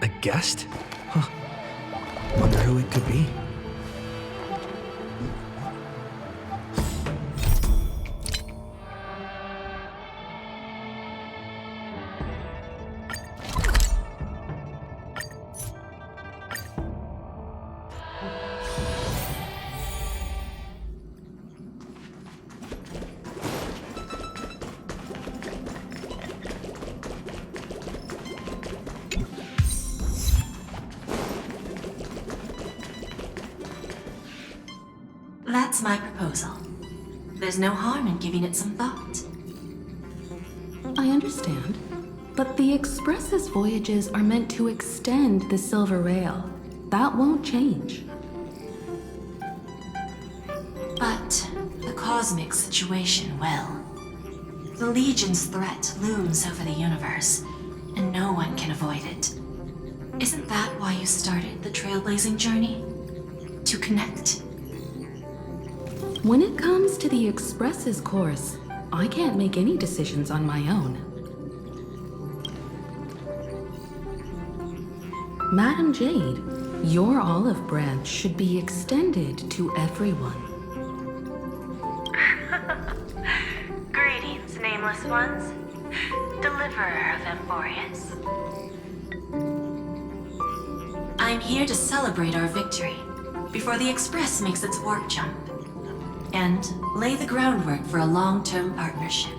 A guest? Huh. Wonder who it could be. That's my proposal. There's no harm in giving it some thought. I understand. But the Express's voyages are meant to extend the Silver Rail. That won't change. But the cosmic situation will. The Legion's threat looms over the universe, and no one can avoid it. Isn't that why you started the trailblazing journey? To connect? When it comes to the Express's course, I can't make any decisions on my own. Madam Jade, your olive branch should be extended to everyone. Greetings, nameless ones. Deliverer of Emporius. I'm here to celebrate our victory before the Express makes its warp jump, and lay the groundwork for a long-term partnership.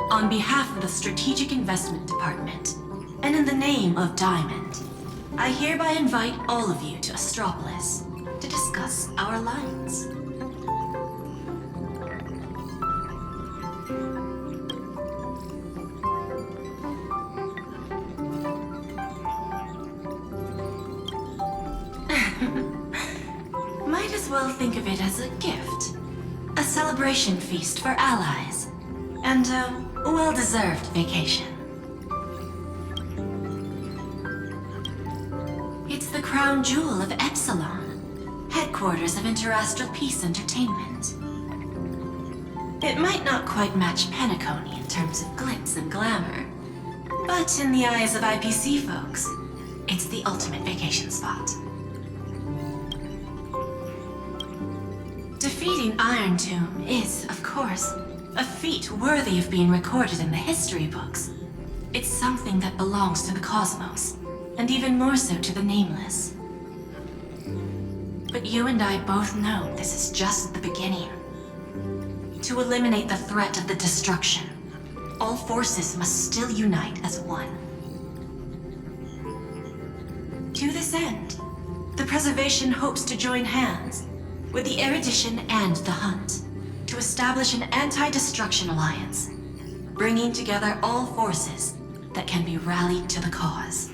On behalf of the Strategic Investment Department, and in the name of Diamond, I hereby invite all of you to Astropolis to discuss our alliance. Might as well think of it as a gift. A celebration feast for allies. And a well-deserved vacation. It's the crown jewel of Epsilon, headquarters of Interastral Peace Entertainment. It might not quite match Penacony in terms of glitz and glamour, but in the eyes of IPC folks, it's the ultimate vacation spot. Defeating Iron Tomb is, of course, a feat worthy of being recorded in the history books. It's something that belongs to the cosmos, and even more so to the Nameless. But you and I both know this is just the beginning. To eliminate the threat of the destruction, all forces must still unite as one. To this end, the Preservation hopes to join hands with the Erudition and the Hunt to establish an anti-destruction alliance, bringing together all forces that can be rallied to the cause.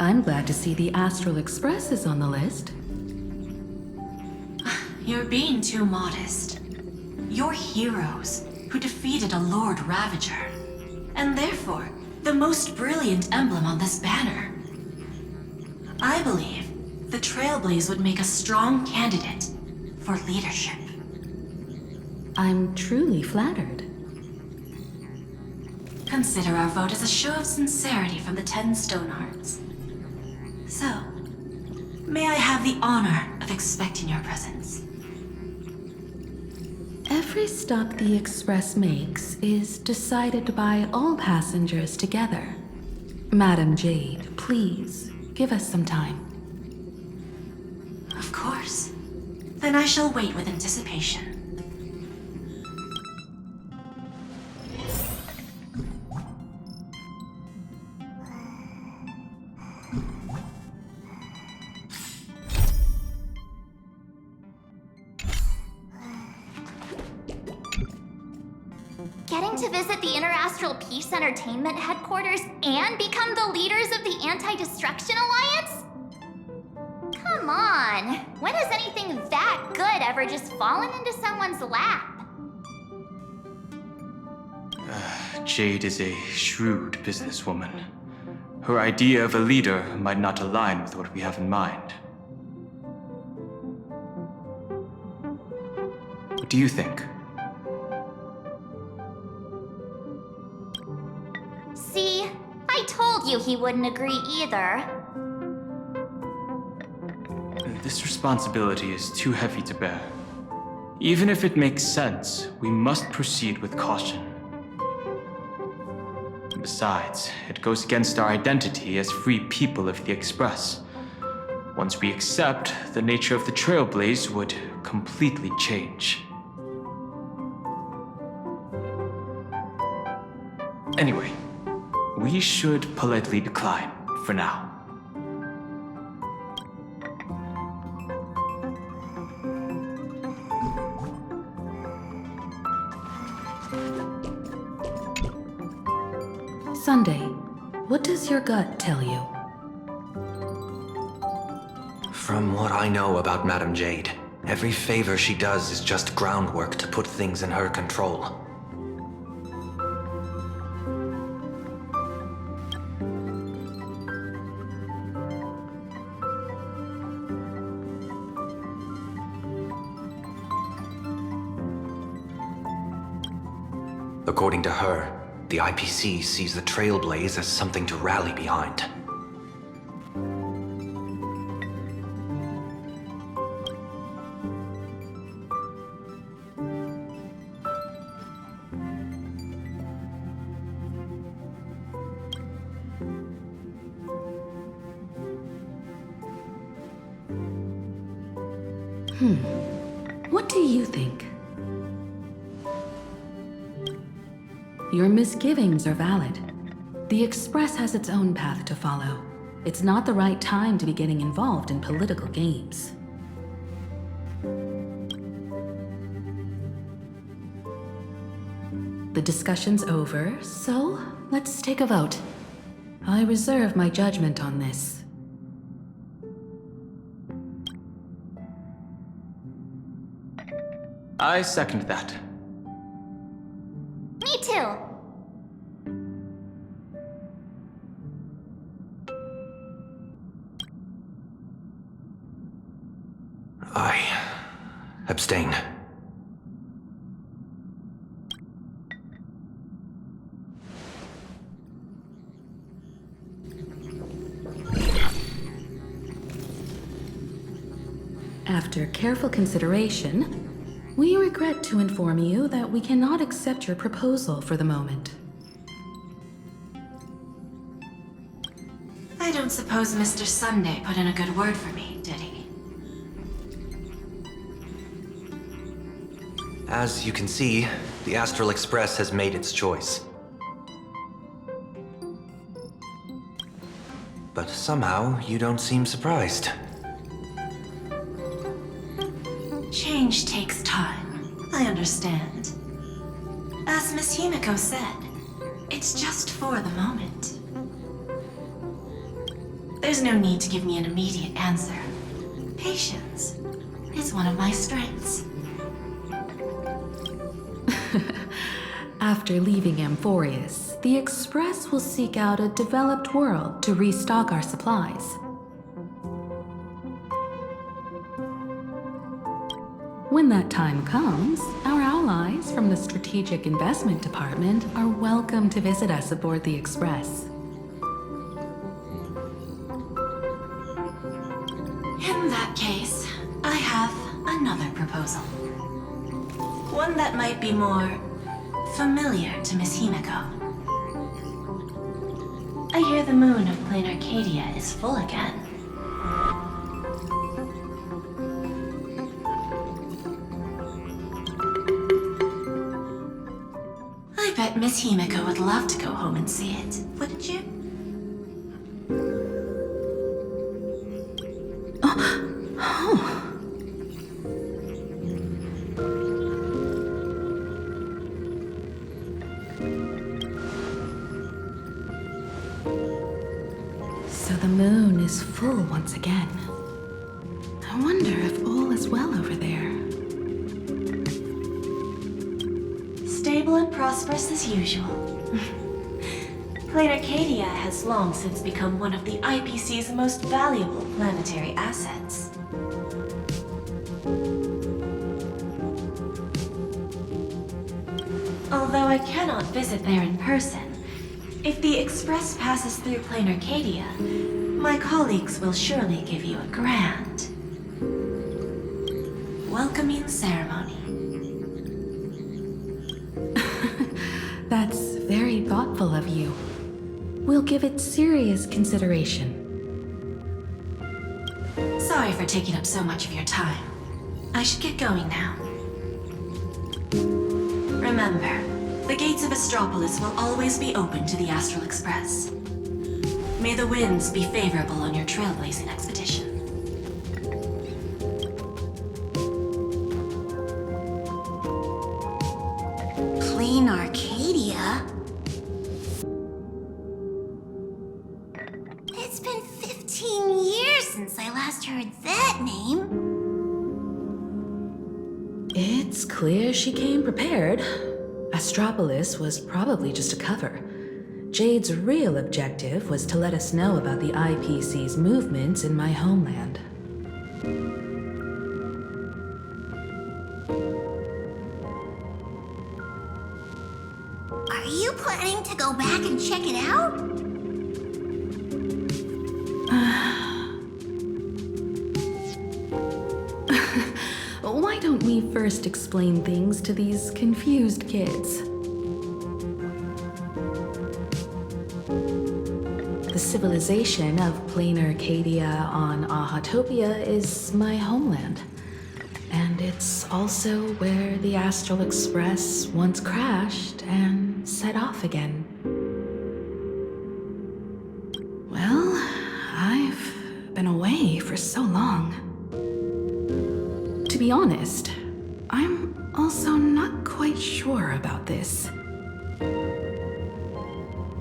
I'm glad to see the Astral Express is on the list. You're being too modest. You're heroes who defeated a Lord Ravager, and therefore the most brilliant emblem on this banner. I believe the Trailblaze would make a strong candidate for leadership. I'm truly flattered. Consider our vote as a show of sincerity from the 10 Stonehearts. So, may I have the honor of expecting your presence? Every stop the Express makes is decided by all passengers together. Madam Jade, please, give us some time. Of course. Then I shall wait with anticipation. Getting to visit the Interastral Peace Entertainment headquarters and become the leaders of the Anti-Destruction Alliance? Come on, when has anything that good ever just fallen into someone's lap? Jade is a shrewd businesswoman. Her idea of a leader might not align with what we have in mind. What do you think? you he wouldn't agree either. This responsibility is too heavy to bear. Even if it makes sense, we must proceed with caution. Besides, it goes against our identity as free people of the Express. Once we accept, the nature of the Trailblaze would completely change. Anyway, we should politely decline for now. Sunday, what does your gut tell you? From what I know about Madame Jade, every favor she does is just groundwork to put things in her control. According to her, the IPC sees the Trailblaze as something to rally behind. What do you think? Your misgivings are valid. The Express has its own path to follow. It's not the right time to be getting involved in political games. The discussion's over, so let's take a vote. I reserve my judgment on this. I second that. Me too. I abstain. After careful consideration, we regret to inform you that we cannot accept your proposal for the moment. I don't suppose Mr. Sunday put in a good word for me, did he? As you can see, the Astral Express has made its choice. But somehow, you don't seem surprised. Change takes time. I understand. As Miss HIMEKO said, it's just for the moment. There's no need to give me an immediate answer. Patience is one of my strengths. After leaving Amphorius, the Express will seek out a developed world to restock our supplies. When that time comes, our allies from the Strategic Investment Department are welcome to visit us aboard the Express. In that case, I have another proposal. One that might be more familiar to Miss HIMEKO. I hear the moon of Planarcadia is full again. I bet Miss HIMEKO would love to go home and see it, wouldn't you? So the moon is full once again. I wonder if all is well over there. Stable and prosperous as usual. Planarcadia has long since become one of the IPC's most valuable planetary assets. Although I cannot visit there in person, If the Express passes through Planarcadia, my colleagues will surely give you a grand welcoming ceremony. That's very thoughtful of you. We'll give it serious consideration. Sorry for taking up so much of your time. I should get going now. Remember, the gates of Astropolis will always be open to the Astral Express. May the winds be favorable on your trailblazing expedition. Planarcadia? It's been 15 years since I last heard that name. It's clear she came prepared. Astropolis was probably just a cover. Jade's real objective was to let us know about the IPC's movements in my homeland. Are you planning to go back and check it out? Why don't we first explain things to these confused kids? The civilization of Planarcadia on Ahatopia is my homeland. And it's also where the Astral Express once crashed and set off again. Well, I've been away for so long. To be honest, I'm also not quite sure about this.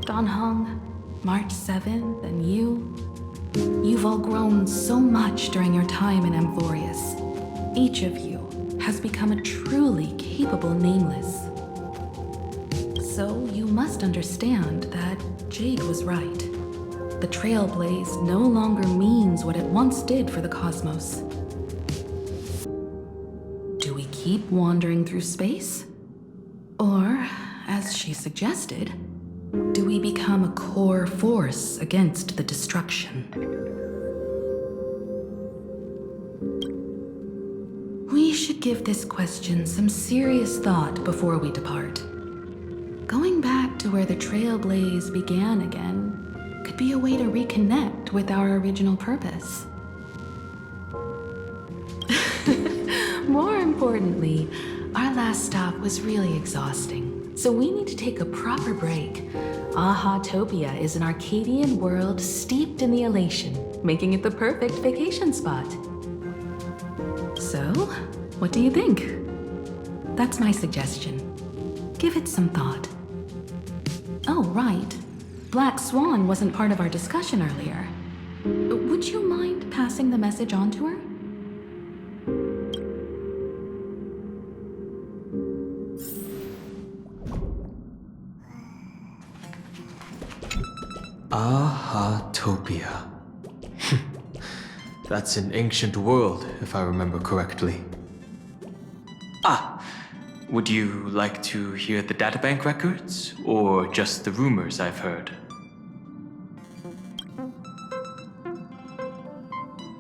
Donghong, March 7th, and you've all grown so much during your time in Amphorius. Each of you has become a truly capable Nameless. So you must understand that Jade was right. The Trailblaze no longer means what it once did for the cosmos. Do we keep wandering through space? Or, as she suggested, do we become a core force against the destruction? We should give this question some serious thought before we depart. Going back to where the Trailblaze began again could be a way to reconnect with our original purpose. More importantly, our last stop was really exhausting, so we need to take a proper break. Ahatopia is an Arcadian world steeped in the elation, making it the perfect vacation spot. So, what do you think? That's my suggestion. Give it some thought. Oh, right. Black Swan wasn't part of our discussion earlier. Would you mind passing the message on to her? Ahatopia. That's an ancient world, if I remember correctly. Would you like to hear the databank records, or just the rumors I've heard?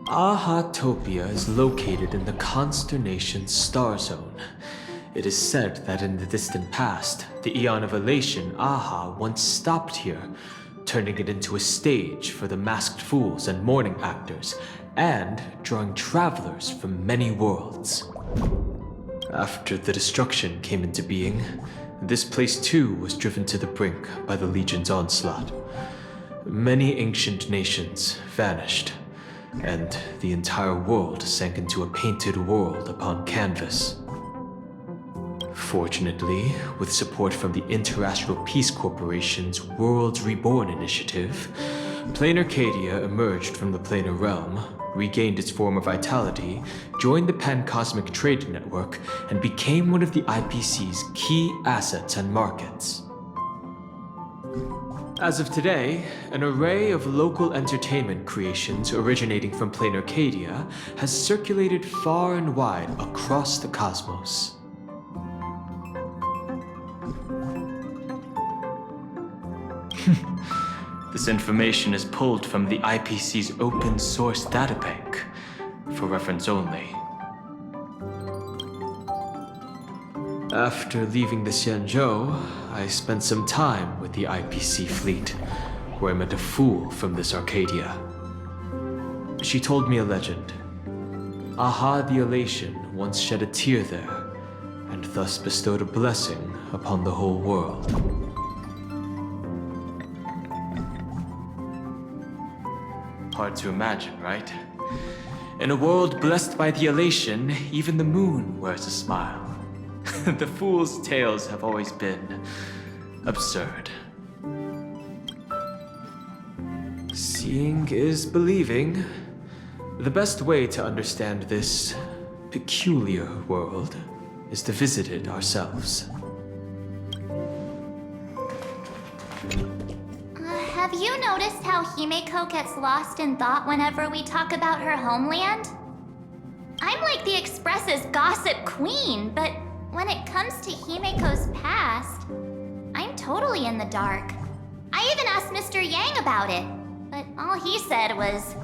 Ahatopia is located in the constellation Star Zone. It is said that in the distant past, the Eon of Elation, Aha, once stopped here, turning it into a stage for the masked fools and mourning actors, and drawing travelers from many worlds. After the destruction came into being, this place too was driven to the brink by the Legion's onslaught. Many ancient nations vanished, and the entire world sank into a painted world upon canvas. Fortunately, with support from the Interastral Peace Corporation's Worlds Reborn initiative, Planarcadia emerged from the planar realm, regained its former vitality, joined the Pan-Cosmic Trade Network, and became one of the IPC's key assets and markets. As of today, an array of local entertainment creations originating from Planarcadia has circulated far and wide across the cosmos. This information is pulled from the IPC's open source databank, for reference only. After leaving the Xianzhou, I spent some time with the IPC fleet, where I met a fool from this Arcadia. She told me a legend. Aha the Elation once shed a tear there, and thus bestowed a blessing upon the whole world. Hard to imagine, right? In a world blessed by the elation, even the moon wears a smile. The fool's tales have always been absurd. Seeing is believing. The best way to understand this peculiar world is to visit it ourselves. Have you noticed how HIMEKO gets lost in thought whenever we talk about her homeland? I'm like the Express's gossip queen, but when it comes to HIMEKO's past, I'm totally in the dark. I even asked Mr. Yang about it, but all he said was,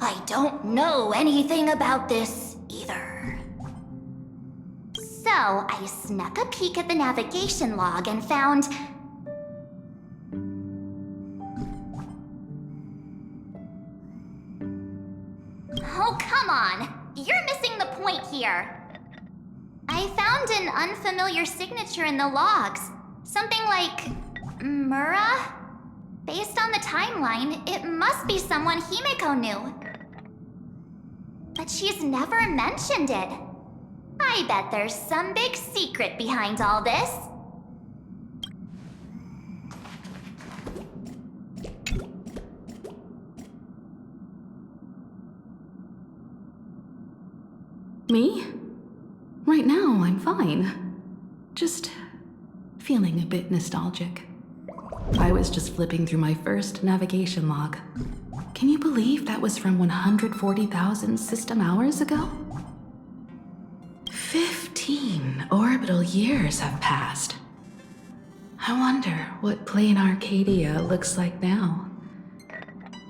"I don't know anything about this either." So I snuck a peek at the navigation log and found... Oh, come on! You're missing the point here. I found an unfamiliar signature in the logs. Something like... Mura? Based on the timeline, it must be someone HIMEKO knew. But she's never mentioned it. I bet there's some big secret behind all this. Me? Right now, I'm fine. Just feeling a bit nostalgic. I was just flipping through my first navigation log. Can you believe that was from 140,000 system hours ago? 15 orbital years have passed. I wonder what Planarcadia looks like now.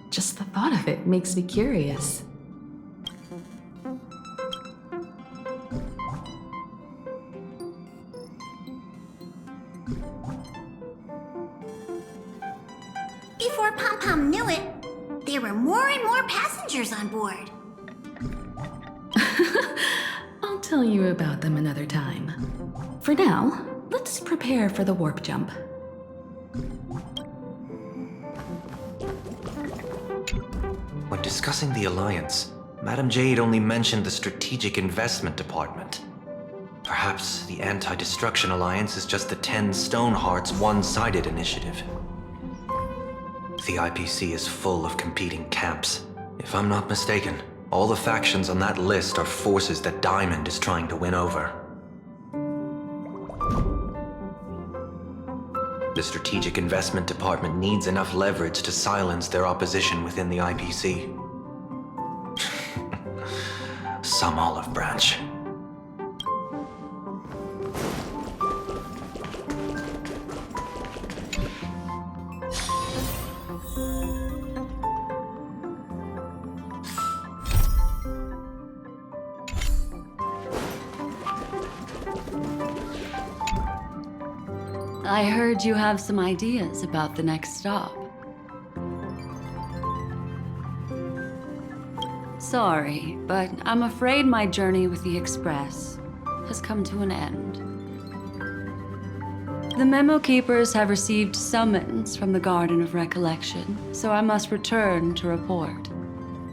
Just the thought of it makes me curious. Before Pom-Pom knew it, there were more and more passengers on board. I'll tell you about them another time. For now, let's prepare for the warp jump. When discussing the Alliance, Madame Jade only mentioned the Strategic Investment Department. Perhaps the Anti-Destruction Alliance is just the 10 Stonehearts one-sided initiative. The IPC is full of competing camps. If I'm not mistaken, all the factions on that list are forces that Diamond is trying to win over. The Strategic Investment Department needs enough leverage to silence their opposition within the IPC. Some olive branch. I heard you have some ideas about the next stop. Sorry, but I'm afraid my journey with the Express has come to an end. The Memo Keepers have received summons from the Garden of Recollection, so I must return to report.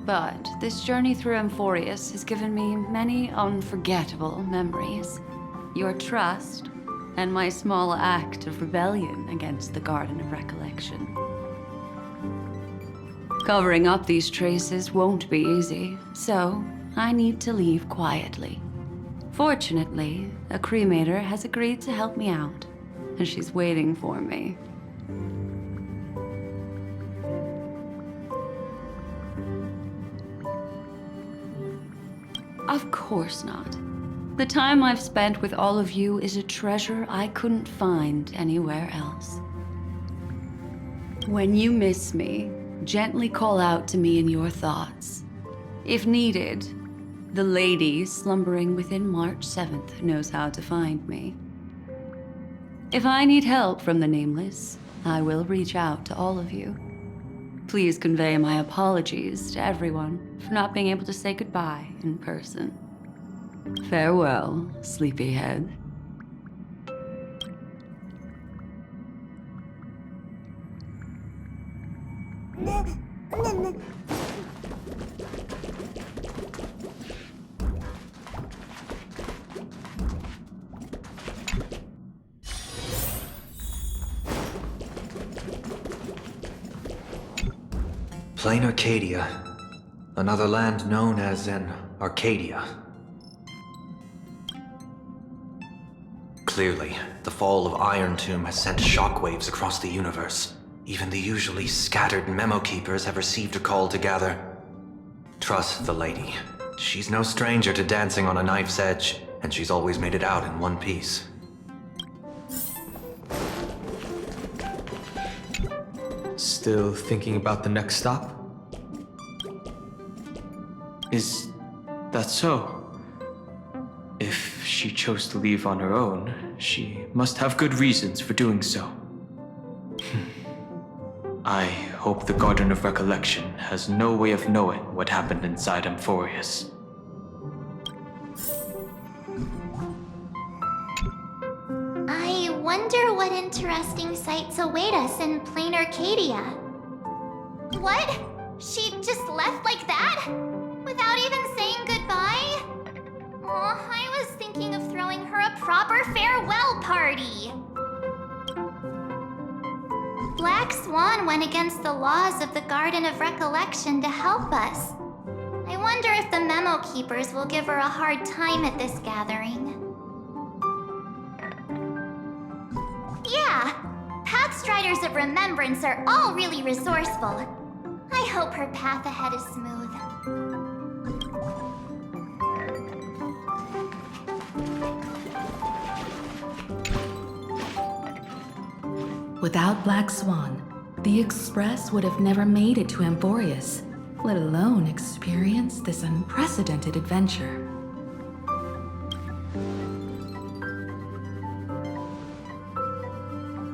But this journey through Amphorius has given me many unforgettable memories. Your trust, and my small act of rebellion against the Garden of Recollection. Covering up these traces won't be easy, so I need to leave quietly. Fortunately, a cremator has agreed to help me out, and she's waiting for me. Of course not. The time I've spent with all of you is a treasure I couldn't find anywhere else. When you miss me, gently call out to me in your thoughts. If needed, the lady slumbering within March 7th knows how to find me. If I need help from the Nameless, I will reach out to all of you. Please convey my apologies to everyone for not being able to say goodbye in person. Farewell, sleepyhead. Planarcadia, another land known as an Arcadia. Clearly, the fall of Iron Tomb has sent shockwaves across the universe. Even the usually scattered memo keepers have received a call to gather. Trust the lady. She's no stranger to dancing on a knife's edge, and she's always made it out in one piece. Still thinking about the next stop? Is that so? If she chose to leave on her own, she must have good reasons for doing so. I hope the Garden of Recollection has no way of knowing what happened inside Amphorius. I wonder what interesting sights await us in Planarcadia. What? She just left like that? Without even saying goodbye? Oh, I was thinking of throwing her a proper farewell party. Black Swan went against the laws of the Garden of Recollection to help us. I wonder if the memo keepers will give her a hard time at this gathering. Yeah, Pathstriders of Remembrance are all really resourceful. I hope her path ahead is smooth. Without Black Swan, the Express would have never made it to Amphorius, let alone experience this unprecedented adventure.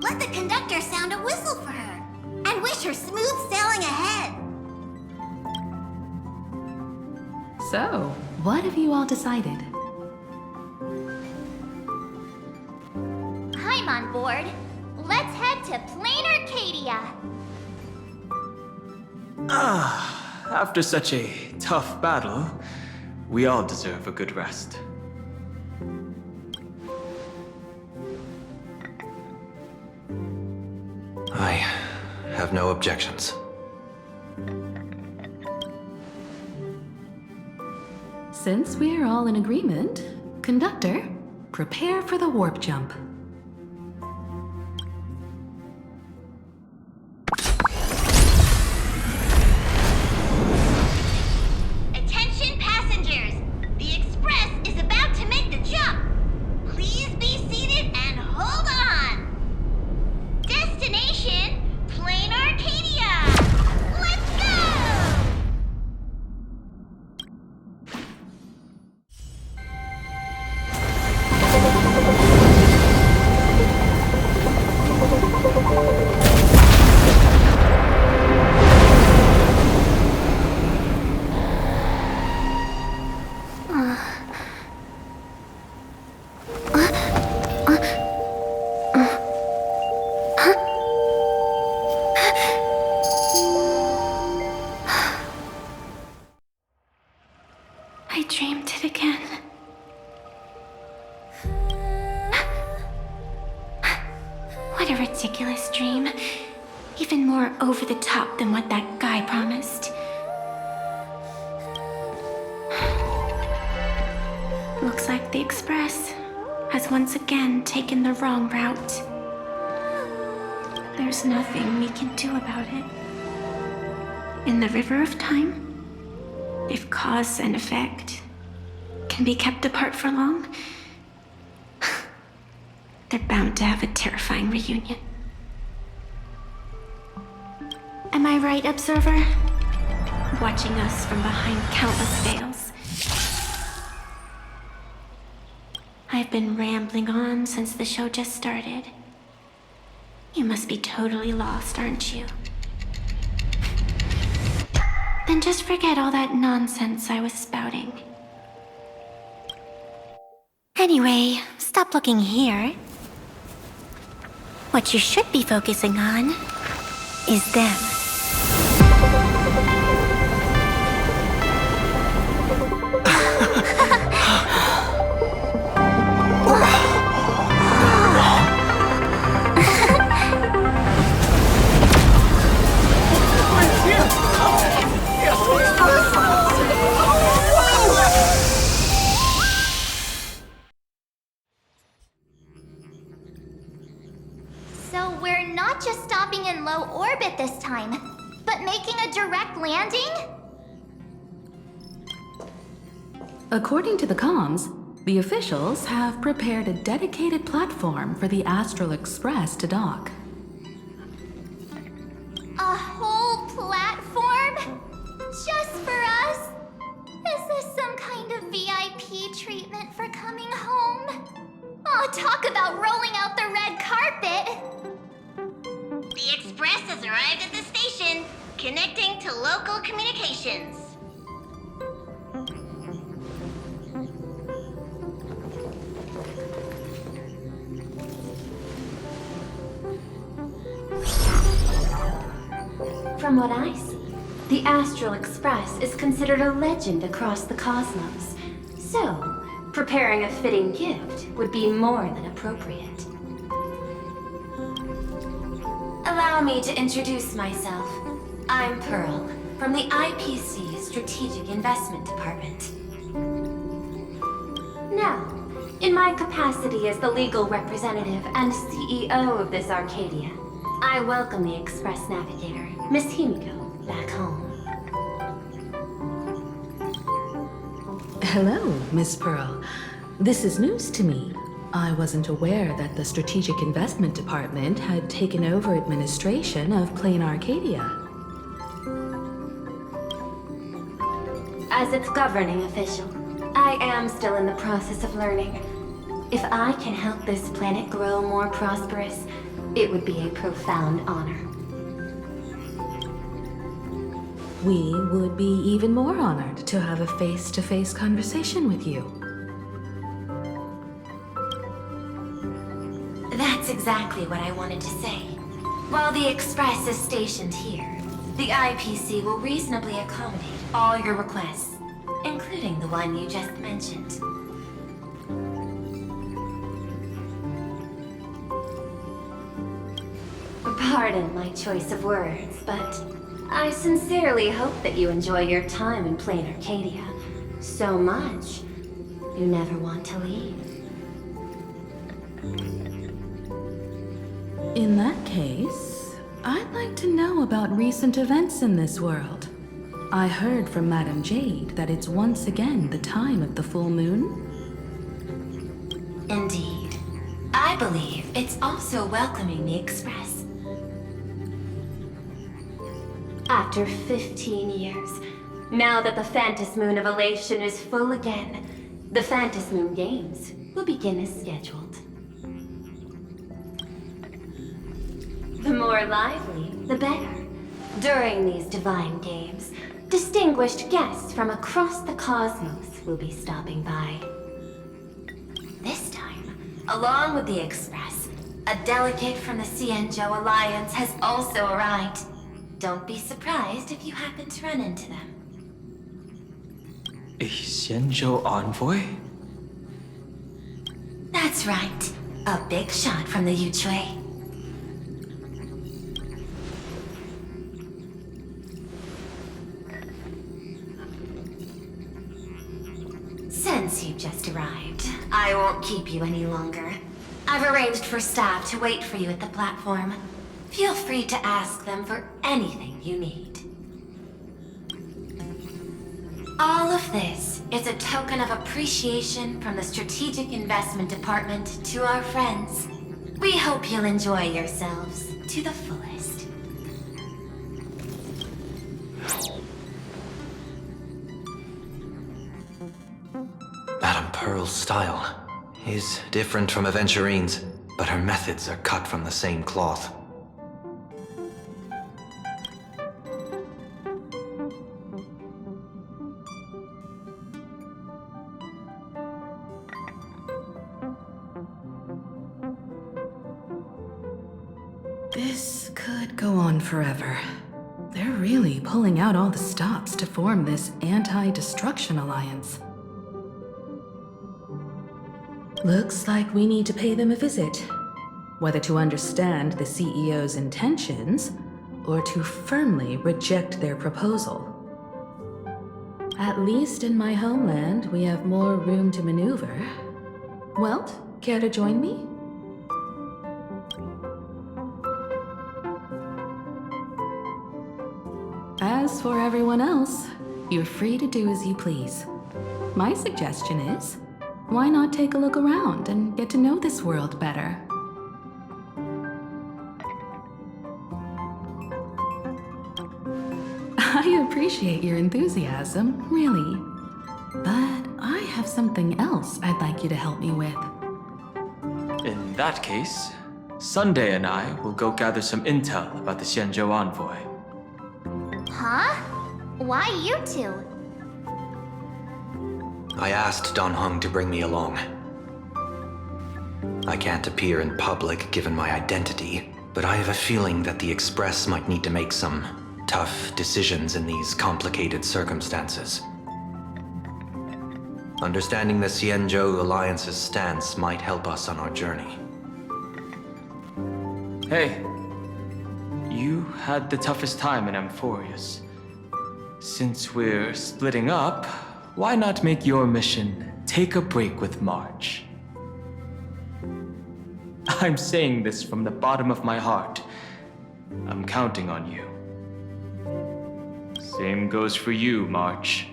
Let the conductor sound a whistle for her, and wish her smooth sailing ahead. So, what have you all decided? I'm on board. Let's head to Planarcadia. After such a tough battle, we all deserve a good rest. I have no objections. Since we're all in agreement, Conductor, prepare for the warp jump. Attention passengers! The Express is about to make the jump. Please be seated and hold on. Destination, Planarcadia. Let's go! I dreamed it again. What a ridiculous dream. Even more over the top than what that guy promised. Looks like the Express has once again taken the wrong route. There's nothing we can do about it. In the river of time, if cause and effect can be kept apart for long, they're bound to have a terrifying reunion. Am I right, Observer? Watching us from behind countless veils. I've been rambling on since the show just started. You must be totally lost, aren't you? Then just forget all that nonsense I was spouting. Anyway, stop looking here. What you should be focusing on is them. So we're not just stopping in low orbit this time, but making a direct landing? According to the comms, the officials have prepared a dedicated platform for the Astral Express to dock. A whole platform? Just for us? Is this some kind of VIP treatment for coming home? Oh, talk about rolling out the red carpet! The Express has arrived at the station, connecting to local communications. From what I see, the Astral Express is considered a legend across the cosmos. So, preparing a fitting gift would be more than appropriate. Allow me to introduce myself. I'm Pearl, from the IPC Strategic Investment Department. Now, in my capacity as the legal representative and CEO of this Arcadia, I welcome the Express Navigator, Miss HIMEKO, back home. Hello, Miss Pearl. This is news to me. I wasn't aware that the Strategic Investment Department had taken over administration of Planarcadia. As its governing official, I am still in the process of learning. If I can help this planet grow more prosperous, it would be a profound honor. We would be even more honored to have a face-to-face conversation with you. That's exactly what I wanted to say. While the Express is stationed here, the IPC will reasonably accommodate all your requests, including the one you just mentioned. Pardon my choice of words, but I sincerely hope that you enjoy your time in Planarcadia so much you never want to leave. In that case, I'd like to know about recent events in this world. I heard from Madame Jade that it's once again the time of the full moon. Indeed. I believe it's also welcoming the Express. After 15 years, now that the Phantasmoon of Elation is full again, the Phantasmoon Games will begin as scheduled. The more lively, the better. During these divine games, distinguished guests from across the cosmos will be stopping by. This time, along with the Express, a delegate from the Xianzhou Alliance has also arrived. Don't be surprised if you happen to run into them. A Xianzhou envoy? That's right. A big shot from the Yuchui. Since you just arrived, I won't keep you any longer. I've arranged for staff to wait for you at the platform. Feel free to ask them for anything you need. All of this is a token of appreciation from the Strategic Investment Department to our friends. We hope you'll enjoy yourselves to the fullest. Madame Pearl's style is different from Aventurine's, but her methods are cut from the same cloth. This could go on forever. They're really pulling out all the stops to form this anti-destruction alliance. Looks like we need to pay them a visit. Whether to understand the CEO's intentions, or to firmly reject their proposal. At least in my homeland, we have more room to maneuver. Welt, care to join me? As for everyone else, you're free to do as you please. My suggestion is, why not take a look around and get to know this world better? I appreciate your enthusiasm, really. But I have something else I'd like you to help me with. In that case, Sunday and I will go gather some intel about the Xianzhou envoy. Huh? Why you two? I asked Don Hung to bring me along. I can't appear in public given my identity, but I have a feeling that the Express might need to make some tough decisions in these complicated circumstances. Understanding the Xianzhou Alliance's stance might help us on our journey. Hey, you had the toughest time in Amphorius. Since we're splitting up, why not make your mission take a break with March? I'm saying this from the bottom of my heart. I'm counting on you. Same goes for you, March.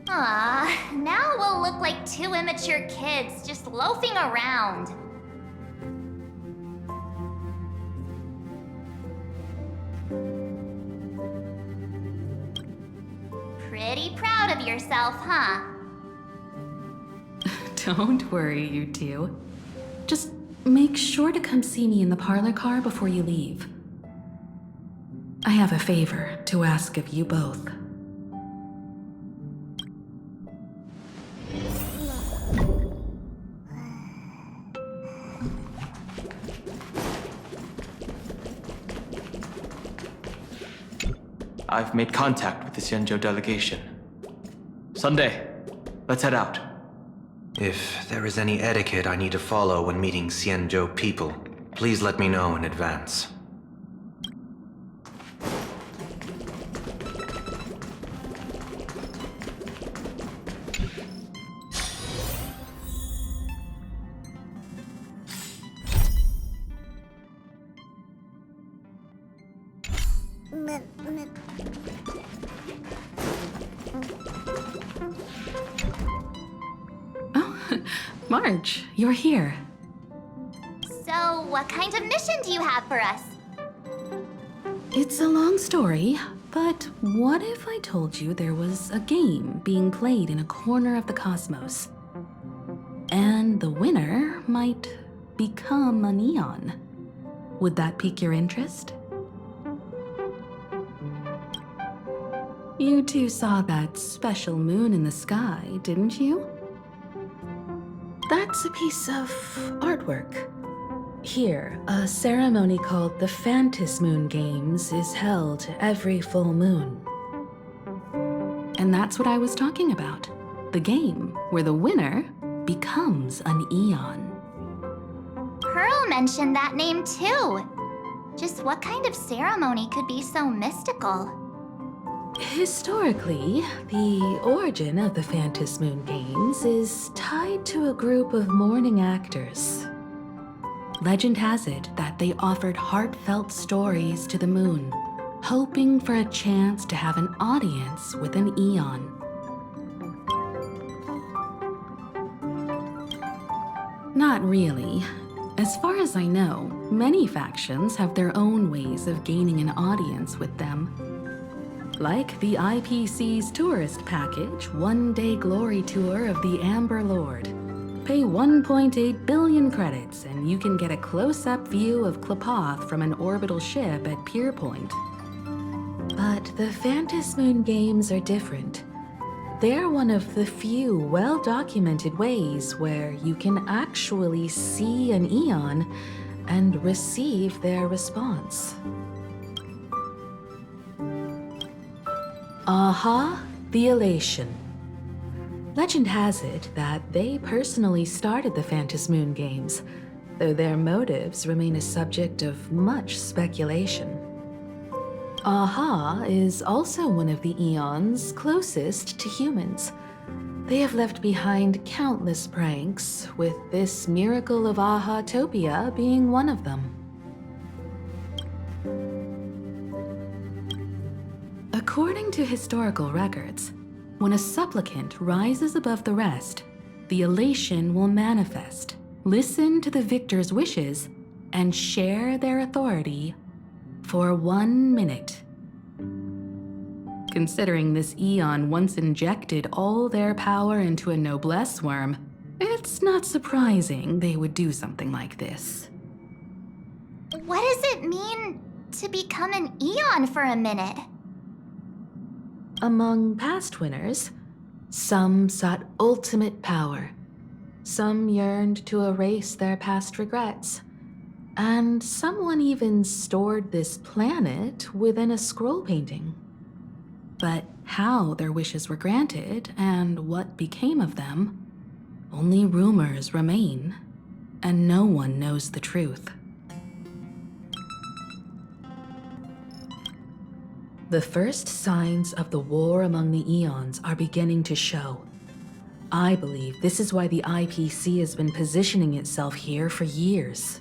Now we'll look like two immature kids just loafing around. Pretty proud of yourself, huh? Don't worry, you two. Just make sure to come see me in the parlor car before you leave. I have a favor to ask of you both. I've made contact with the Xianzhou delegation. Sunday, let's head out. If there is any etiquette I need to follow when meeting Xianzhou people, please let me know in advance. March, you're here. So, what kind of mission do you have for us? It's a long story, but what if I told you there was a game being played in a corner of the cosmos? And the winner might become a neon. Would that pique your interest? You two saw that special moon in the sky, didn't you? That's a piece of artwork. Here, a ceremony called the Phantasmoon Games is held every full moon. And that's what I was talking about. The game where the winner becomes an eon. Pearl mentioned that name too. Just what kind of ceremony could be so mystical? Historically, the origin of the Phantasmoon Games is tied to a group of mourning actors. Legend has it that they offered heartfelt stories to the moon, hoping for a chance to have an audience with an eon. Not really. As far as I know, many factions have their own ways of gaining an audience with them. Like the IPC's tourist package, one-day glory tour of the Amber Lord. Pay 1.8 billion credits and you can get a close-up view of Klapoth from an orbital ship at Pier Point. But the Phantasmoon Games are different. They're one of the few well-documented ways where you can actually see an Eon and receive their response. Aha, the Elation. Legend has it that they personally started the Phantasmoon Games, though their motives remain a subject of much speculation. Aha is also one of the Eons closest to humans. They have left behind countless pranks, with this miracle of Aha-topia being one of them. According to historical records, when a supplicant rises above the rest, the elation will manifest, listen to the victor's wishes, and share their authority for 1 minute. Considering this Eon once injected all their power into a noblesse worm, it's not surprising they would do something like this. What does it mean to become an Eon for a minute? Among past winners, some sought ultimate power, some yearned to erase their past regrets, and someone even stored this planet within a scroll painting. But how their wishes were granted and what became of them, only rumors remain, and no one knows the truth. The first signs of the war among the Eons are beginning to show. I believe this is why the IPC has been positioning itself here for years.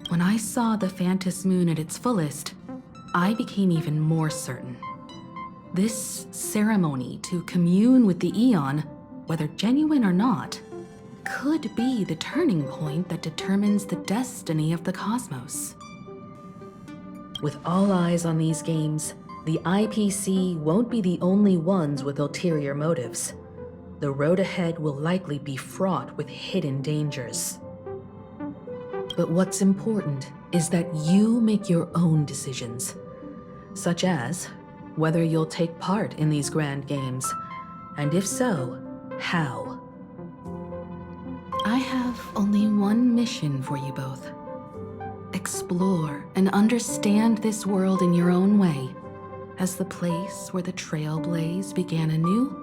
When I saw the Phantasmoon at its fullest, I became even more certain. This ceremony to commune with the Eon, whether genuine or not, could be the turning point that determines the destiny of the cosmos. With all eyes on these games, the IPC won't be the only ones with ulterior motives. The road ahead will likely be fraught with hidden dangers. But what's important is that you make your own decisions, such as whether you'll take part in these grand games, and if so, how. I have only one mission for you both. Explore and understand this world in your own way, as the place where the Trailblaze began anew,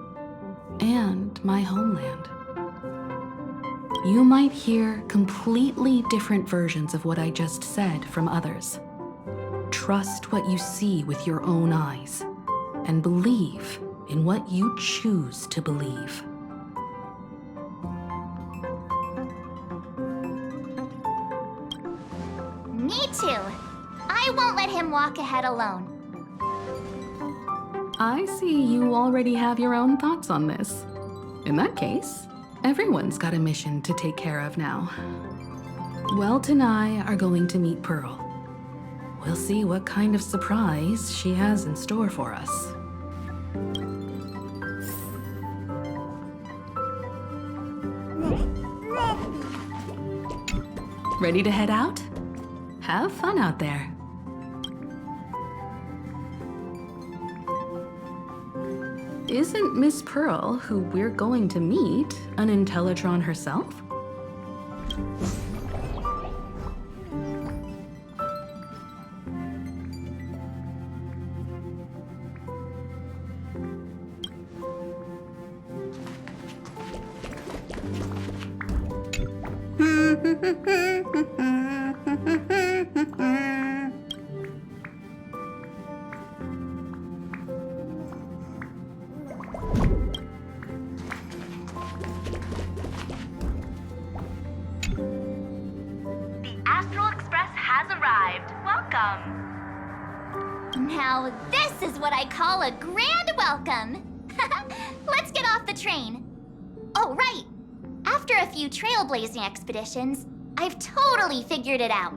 and my homeland. You might hear completely different versions of what I just said from others. Trust what you see with your own eyes, and believe in what you choose to believe. Me too. I won't let him walk ahead alone. I see you already have your own thoughts on this. In that case, everyone's got a mission to take care of now. Welt and I are going to meet Pearl. We'll see what kind of surprise she has in store for us. Ready to head out? Have fun out there. Isn't Miss Pearl, who we're going to meet, an Intellitron herself? The Astral Express has arrived. Welcome. Now this is what I call a grand welcome. Let's get off the train. Oh, right. After a few trailblazing expeditions, I've totally figured it out.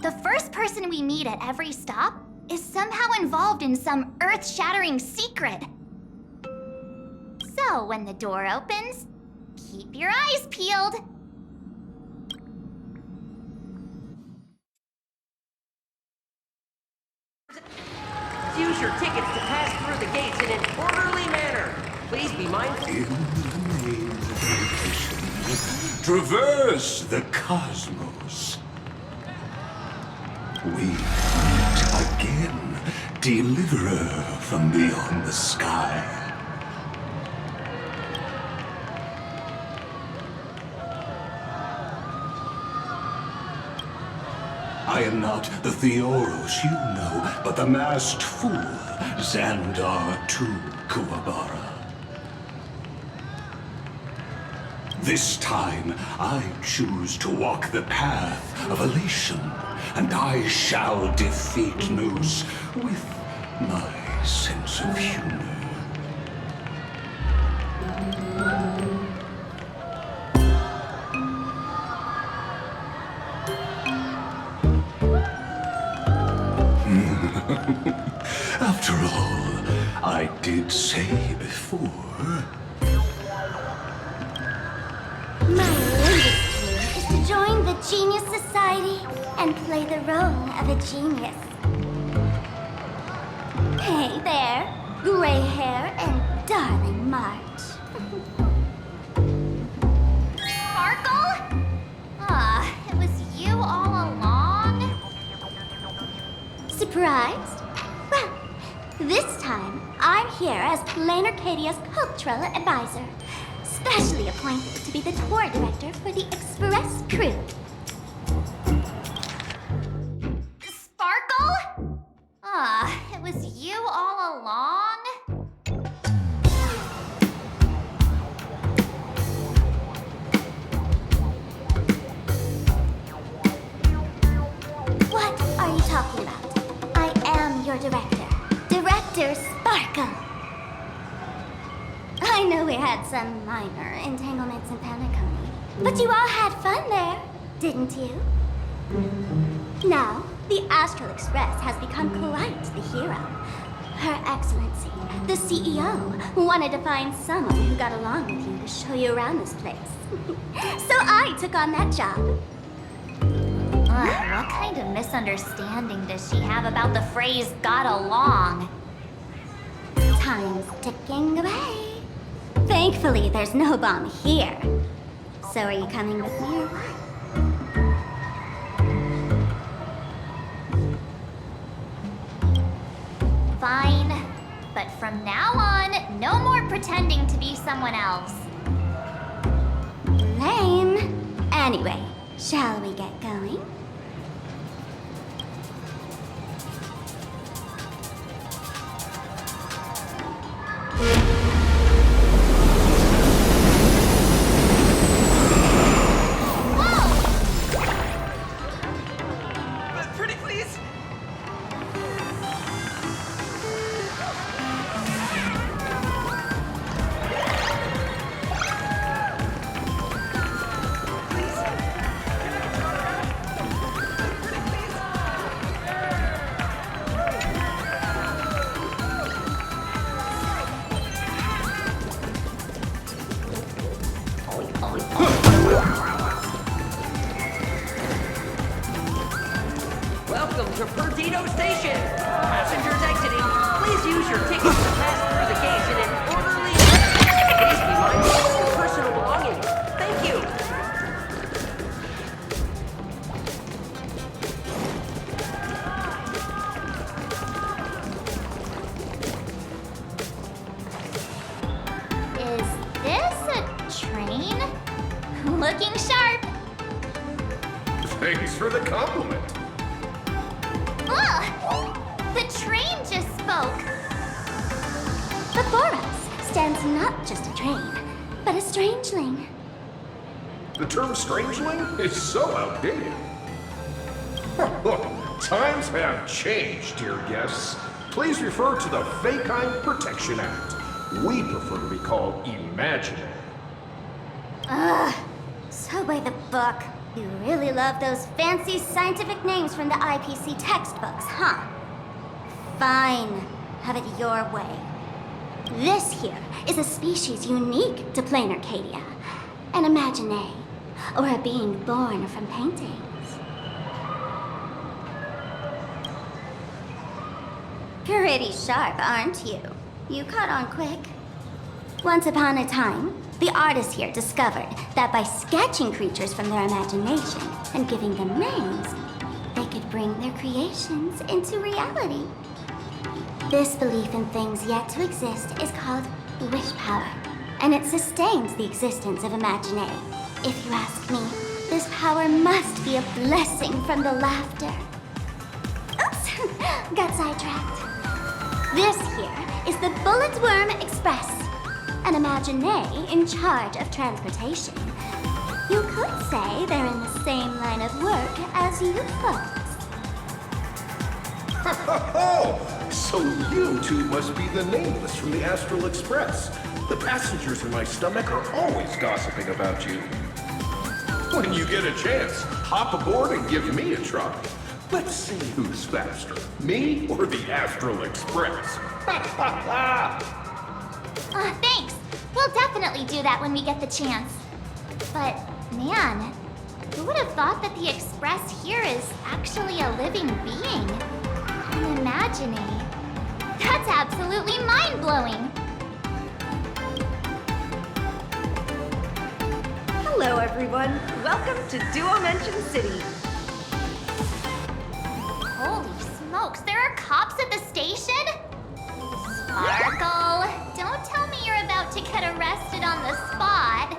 The first person we meet at every stop is somehow involved in some earth-shattering secret. So when the door opens, keep your eyes peeled. Use your tickets to pass through the gates in an orderly manner. Please be mindful. In the name of education, traverse the cosmos. We meet again, deliverer from beyond the sky. I am not the Theoros you know, but the masked fool, Xandar II Kuwabara. This time, I choose to walk the path of elation, and I shall defeat Noose with my sense of humor. After all, I did say before. My latest dream is to join the Genius Society and play the role of a genius. Hey there, gray hair and darling March. Sparkle? Ah, it was you all along? Surprised? Well, this time I'm here as Planarcadia's cultural advisor, specially appointed to be the tour director for the Express crew. Sparkle? Ah, it was you all along? What are you talking about? I am your director, Director Sparkle. I know we had some minor entanglements in Phantasmoon, but you all had fun there, didn't you? Now, the Astral Express has become quite the hero. Her Excellency, the CEO, wanted to find someone who got along with you to show you around this place. So I took on that job. What kind of misunderstanding does she have about the phrase got along? Time's ticking away. Thankfully, there's no bomb here. So are you coming with me or what? Fine. But from now on, no more pretending to be someone else. Lame. Anyway, shall we get going? Pretty please? Welcome to Perdido Station. Passengers exiting, please use your tickets to pass through the gates in an orderly manner. Please be mindful of your personal belongings. Thank you. Is this a train? Looking sharp. Thanks for the compliment. Ugh! The train just spoke. Before us stands not just a train, but a strangeling. The term strangeling is so outdated. Times have changed, dear guests. Please refer to the Fekine Protection Act. We prefer to be called imaginary. Ugh. So by the book. You really love those fancy scientific names from the IPC textbooks, huh? Fine. Have it your way. This here is a species unique to Planarcadia. An imagine, or a being born from paintings. Pretty sharp, aren't you? You caught on quick. Once upon a time, the artists here discovered that by sketching creatures from their imagination and giving them names, they could bring their creations into reality. This belief in things yet to exist is called wish power, and it sustains the existence of imagine. If you ask me, this power must be a blessing from the laughter. Oops, got sidetracked. This here is the Bulletworm Express, an imagine in charge of transportation. You could say they're in the same line of work as you folks. So you two must be the nameless from the Astral Express. The passengers in my stomach are always gossiping about you. When you get a chance, hop aboard and give me a try. Let's see who's faster, me or the Astral Express. Thanks. We'll definitely do that when we get the chance. But, man, who would have thought that the Express here is actually a living being? An imagine. That's absolutely mind-blowing. Hello, everyone. Welcome to Duomension City. Holy smokes, there are cops at the station? Sparkle, don't tell me you're about to get arrested on the spot.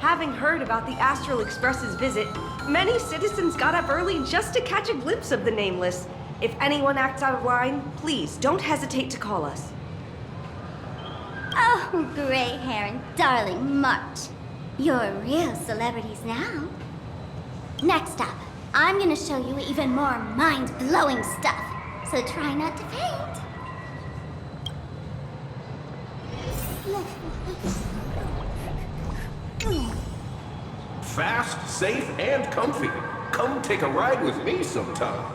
Having heard about the Astral Express's visit, many citizens got up early just to catch a glimpse of the Nameless. If anyone acts out of line, please don't hesitate to call us. Oh, gray hair and darling March. You're real celebrities now. Next up, I'm gonna show you even more mind-blowing stuff, so try not to faint. Fast, safe, and comfy. Come take a ride with me sometime.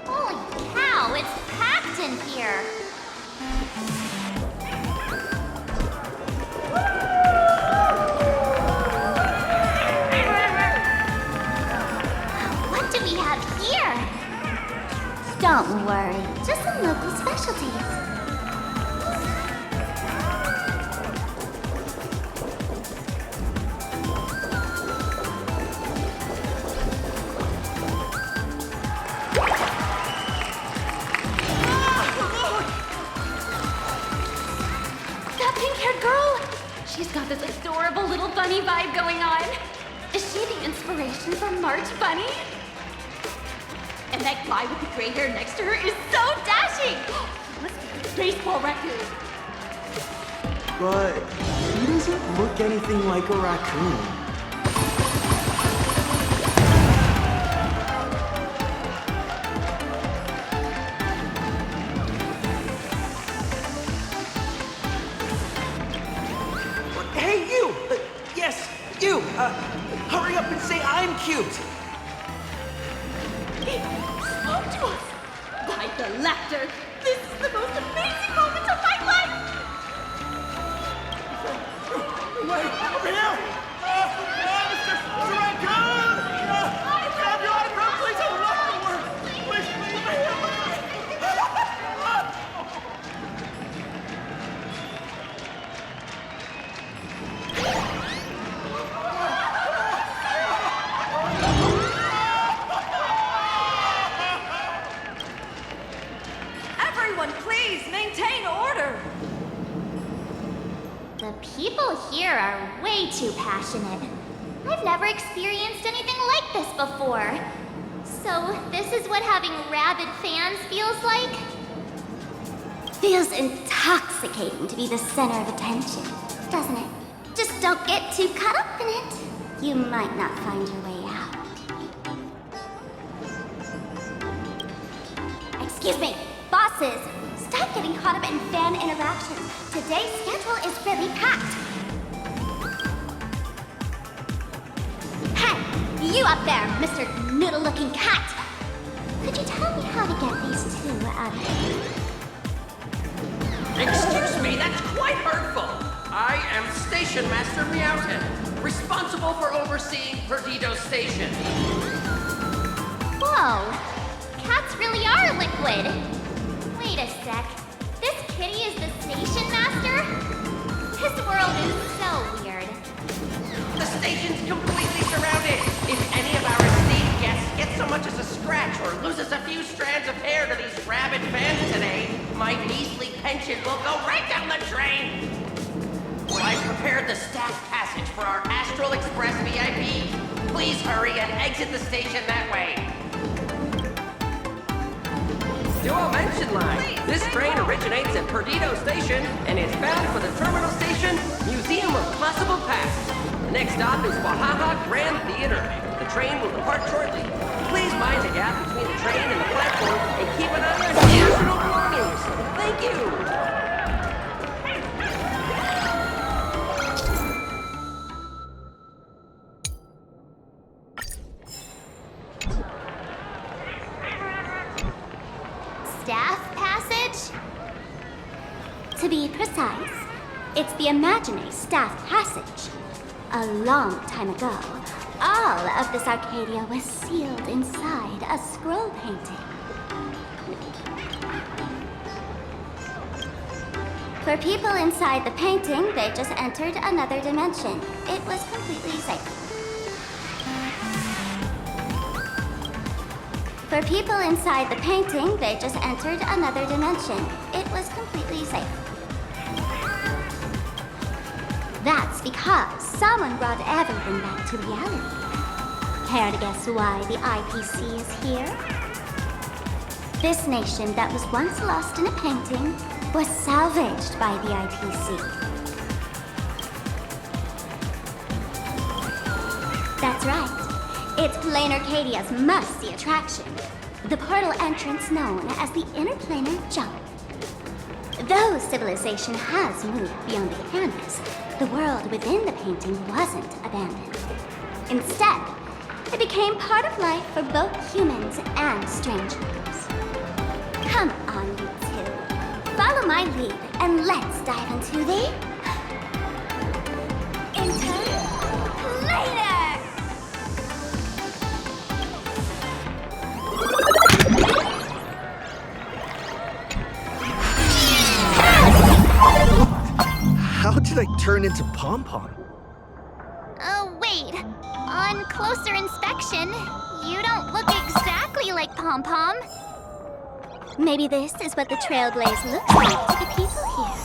Holy cow, it's packed in here. What do we have here? Don't worry, just some local specialties. That pink-haired girl! She's got this adorable little bunny vibe going on. Is she the inspiration for March Bunny? And that guy with the gray hair next to her is so dashing! Let's get the baseball raccoon. But he doesn't look anything like a raccoon. Hey, you! Yes, you! Hurry up and say I'm cute! He spoke to us! By the laughter! This is the most amazing moment of my life! Wait, over here! Mr. Raccoon! Grab your autograph, please! I would love to work! Please, over here! Everyone, please maintain order. The people here are way too passionate. I've never experienced anything like this before. So, this is what having rabid fans feels like? Feels intoxicating to be the center of attention, doesn't it? Just don't get too caught up in it. You might not find your way out. Excuse me, bosses! Stop getting caught up in fan interactions. Today's schedule is really packed. Hey, you up there, Mr. Noodle-looking cat! Could you tell me how to get these two out of here? Excuse me, that's quite hurtful. I am Station Master Meowton, responsible for overseeing Perdido Station. Whoa, cats really are liquid. Wait a sec, this kitty is the station master? This world is so weird. The station's completely surrounded. If any of our esteemed guests get so much as a scratch or loses a few strands of hair to these rabid fans today, my measly pension will go right down the drain. Well, I've prepared the staff passage for our Astral Express VIP. Please hurry and exit the station that way. Duomension Line. This train originates at Perdido Station and is bound for the terminal station, Museum of Possible Past. The next stop is Wahaha Grand Theater. The train will depart shortly. Please mind the gap between the train and the platform and keep an eye on your personal belongings. Thank you. Staff passage? To be precise, it's the imaginary staff passage. A long time ago, all of this Arcadia was sealed inside a scroll painting. For people inside the painting, they just entered another dimension. It was completely safe. For people inside the painting, they just entered another dimension. It was completely safe. That's because someone brought everything back to reality. Care to guess why the IPC is here? This nation that was once lost in a painting was salvaged by the IPC. That's right. It's Planarcadia's must-see attraction. The portal entrance known as the Interplanar Jump. Though civilization has moved beyond the canvas, the world within the painting wasn't abandoned. Instead, it became part of life for both humans and strangers. Come on, you two. Follow my lead and let's dive into the... Interplanar! How did I turn into Pom Pom? Oh, wait. On closer inspection, you don't look exactly like Pom Pom. Maybe this is what the Trailblaze looks like to the people here.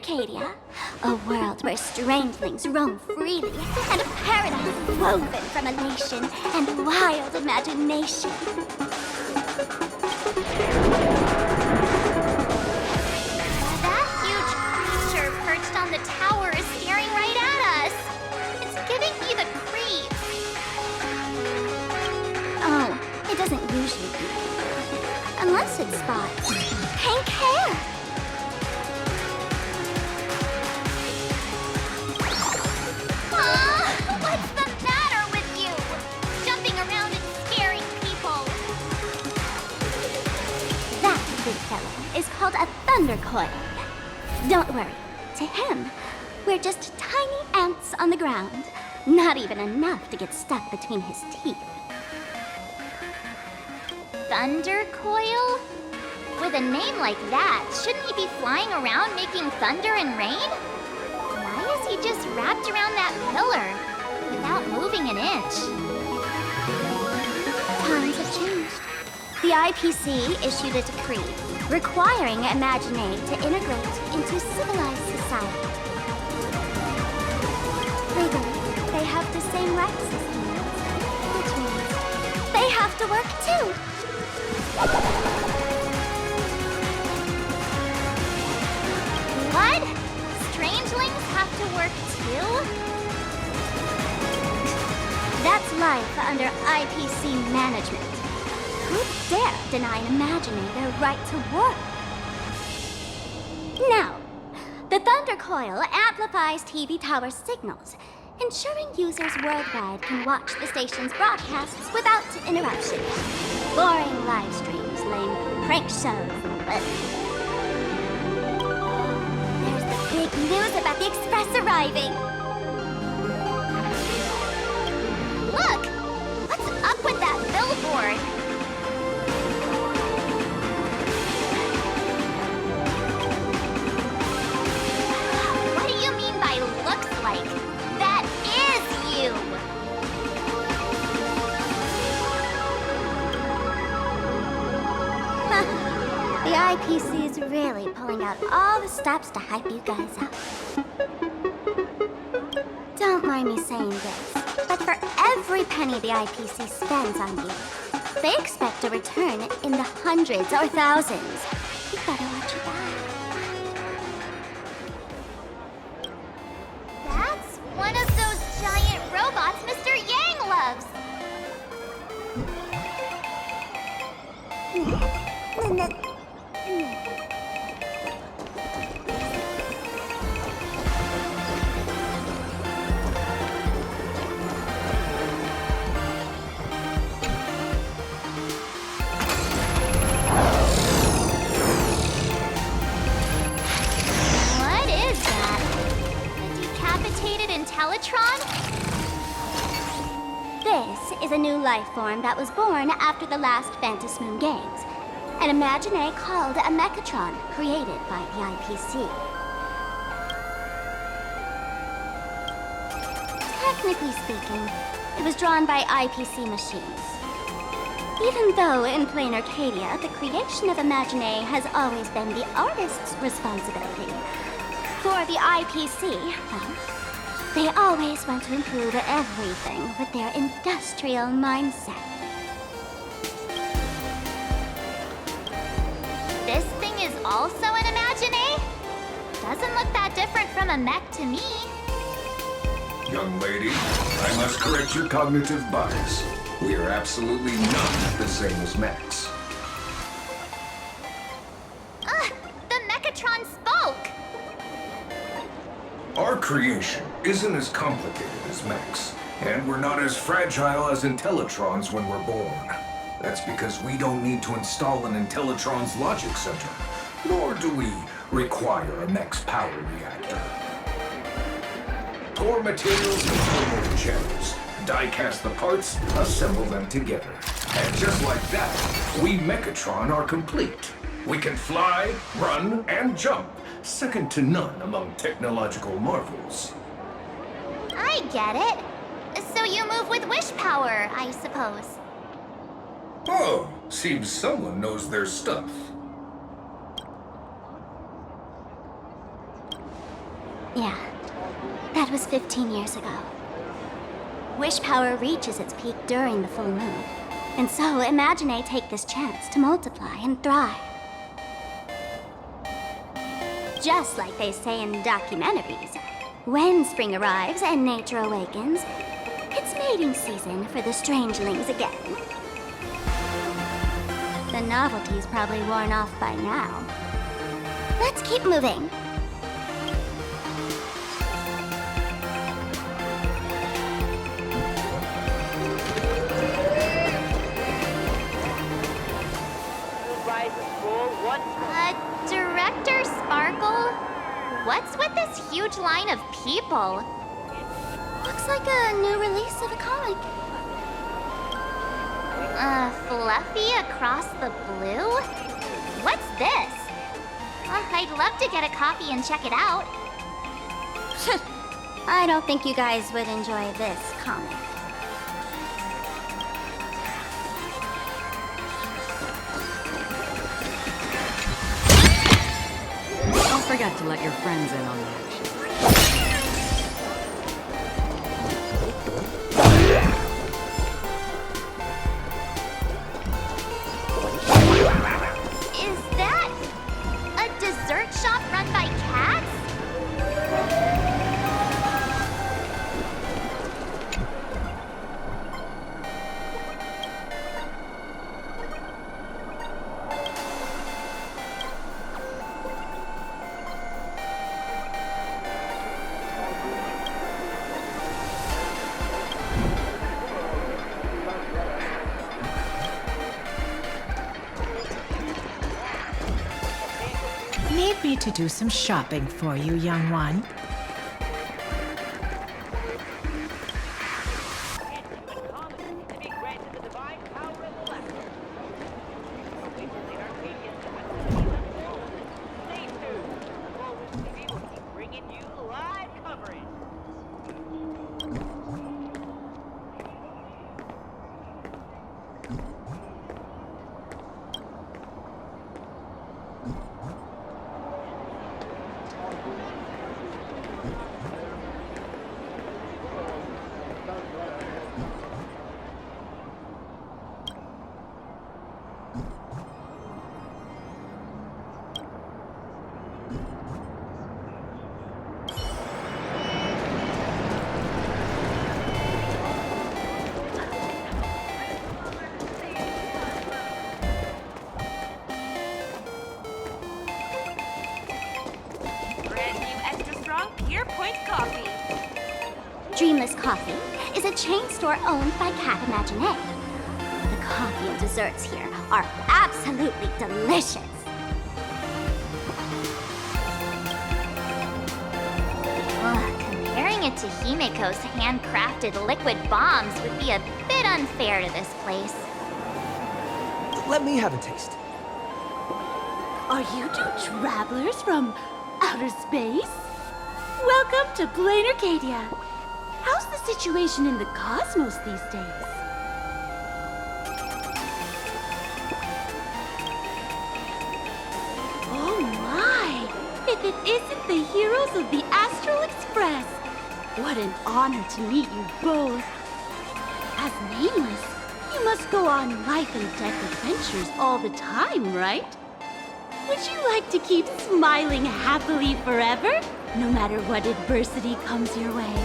Planarcadia, a world where strangelings roam freely, and a paradise woven from elation and wild imagination. That huge creature perched on the tower is staring right at us. It's giving me the creeps. Oh, it doesn't usually be. Unless it spots pink hair. What's the matter with you? Jumping around and scaring people. That big fella is called a thunder coil. Don't worry. To him, we're just tiny ants on the ground. Not even enough to get stuck between his teeth. Thunder Coil? With a name like that, shouldn't he be flying around making thunder and rain? Why is he just wrapped around that pillar without moving an inch? Times have changed. The IPC issued a decree requiring Imagine to integrate into civilized society. Legally, they have the same rights as humans, which means they have to work too. What? Strangelings have to work too? That's life under IPC management. Who'd dare deny an Imagine their right to work? Now, the Thunder Coil amplifies TV tower signals, ensuring users worldwide can watch the station's broadcasts without interruption. Boring live streams, lame prank shows, but... There's the big news about the Express arriving! Look! What's up with that billboard? What do you mean by looks like? That is you! The IPC is really pulling out all the stops to hype you guys up. Don't mind me saying this, but for every penny the IPC spends on you, they expect a return in the hundreds or thousands. You better watch your back. That's one of those giant robots Mr. Yang loves! What is that? A decapitated Intellatron? This is a new life form that was born after the last Phantasmoon Games. An Imagine called a Mechatron, created by the IPC. Technically speaking, it was drawn by IPC machines. Even though in Planarcadia, the creation of Imagine has always been the artist's responsibility. For the IPC, well, they always want to improve everything with their industrial mindset. This thing is also an Imagine? Doesn't look that different from a mech to me. Young lady, I must correct your cognitive bias. We are absolutely not the same as Max. The Mechatron spoke! Our creation isn't as complicated as Max, and we're not as fragile as Intellitrons when we're born. That's because we don't need to install an Intellatron's logic center, nor do we require a mech's power reactor. Pour materials into the channels, die-cast the parts, assemble them together. And just like that, we Mechatron are complete. We can fly, run, and jump, second to none among technological marvels. I get it. So you move with wish power, I suppose. Oh, seems someone knows their stuff. Yeah, that was 15 years ago. Wish power reaches its peak during the full moon. And so, Imagine take this chance to multiply and thrive. Just like they say in documentaries, when spring arrives and nature awakens, it's mating season for the strangelings again. The novelty's probably worn off by now. Let's keep moving. Director Sparkle? What's with this huge line of people? Looks like a new release of a comic. Fluffy across the blue? What's this? I'd love to get a copy and check it out. I don't think you guys would enjoy this comic. Don't forget to let your friends in on the action. Is that a dessert shop run by cats? Need me to do some shopping for you, young one? Dreamless Coffee is a chain store owned by Cat Imagine. The coffee and desserts here are absolutely delicious. Comparing it to HIMEKO's handcrafted liquid bombs would be a bit unfair to this place. Let me have a taste. Are you two travelers from outer space? Welcome to Planarcadia. How's the situation in the cosmos these days? Oh my! If it isn't the heroes of the Astral Express! What an honor to meet you both. As nameless, you must go on life and death adventures all the time, right? Would you like to keep smiling happily forever, no matter what adversity comes your way?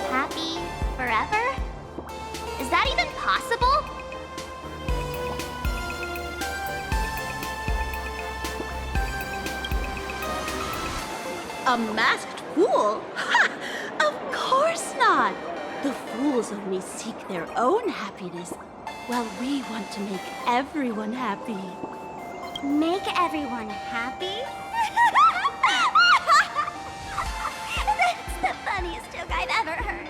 Happy forever? Is that even possible? A masked fool? Ha! Of course not! The fools only seek their own happiness, while we want to make everyone happy. Make everyone happy? That's the funniest joke I've ever heard.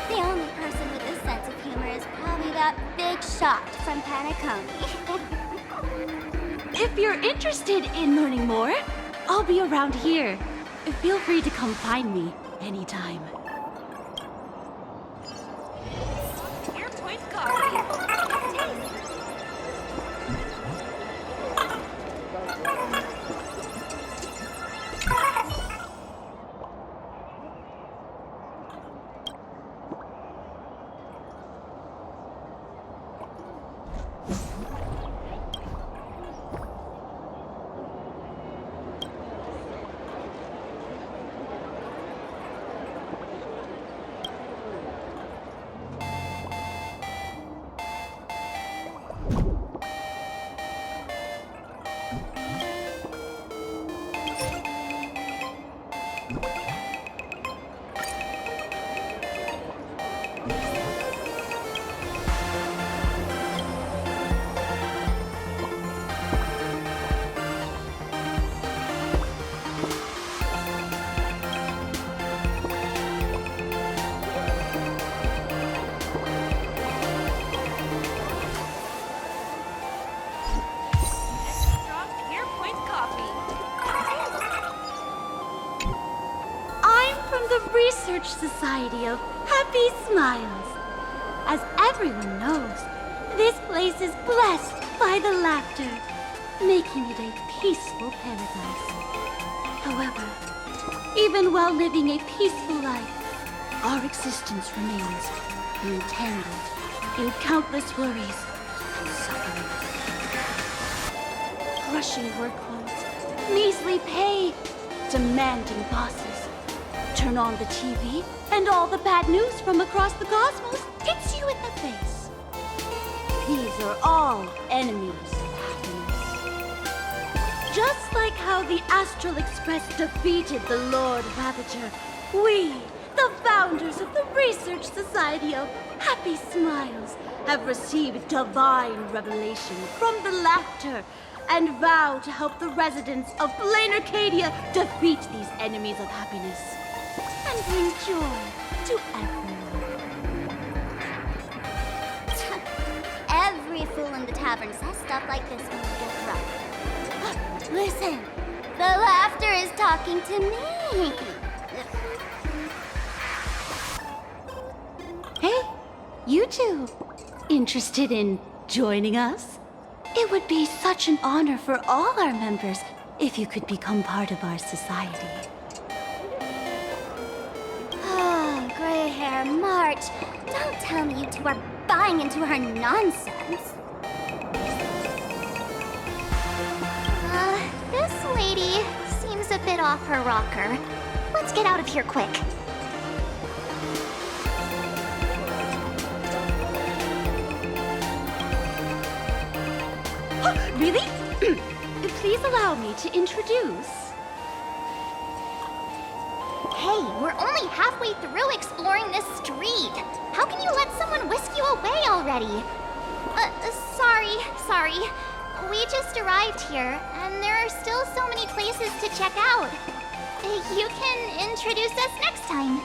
The only person with this sense of humor is probably that big shot from Panacomi. If you're interested in learning more, I'll be around here. Feel free to come find me anytime. Your point coffee. society of happy smiles. As everyone knows, this place is blessed by the laughter, making it a peaceful paradise. However, even while living a peaceful life, our existence remains entangled in countless worries and suffering. Crushing workloads, measly pay, demanding bosses. Turn on the TV, and all the bad news from across the cosmos hits you in the face. These are all enemies of happiness. Just like how the Astral Express defeated the Lord Ravager, we, the founders of the Research Society of Happy Smiles, have received divine revelation from the laughter and vow to help the residents of Planarcadia defeat these enemies of happiness and bring joy to everyone. Every fool in the tavern says stuff like this when we get drunk. Listen, the laughter is talking to me. Hey, you two, interested in joining us? It would be such an honor for all our members if you could become part of our society. Oh, gray hair March. Don't tell me you two are buying into her nonsense. This lady seems a bit off her rocker. Let's get out of here quick. Really? Please allow me to introduce. Hey, we're only halfway through exploring this street. How can you let someone whisk you away already? Sorry. We just arrived here, and there are still so many places to check out. You can introduce us next time.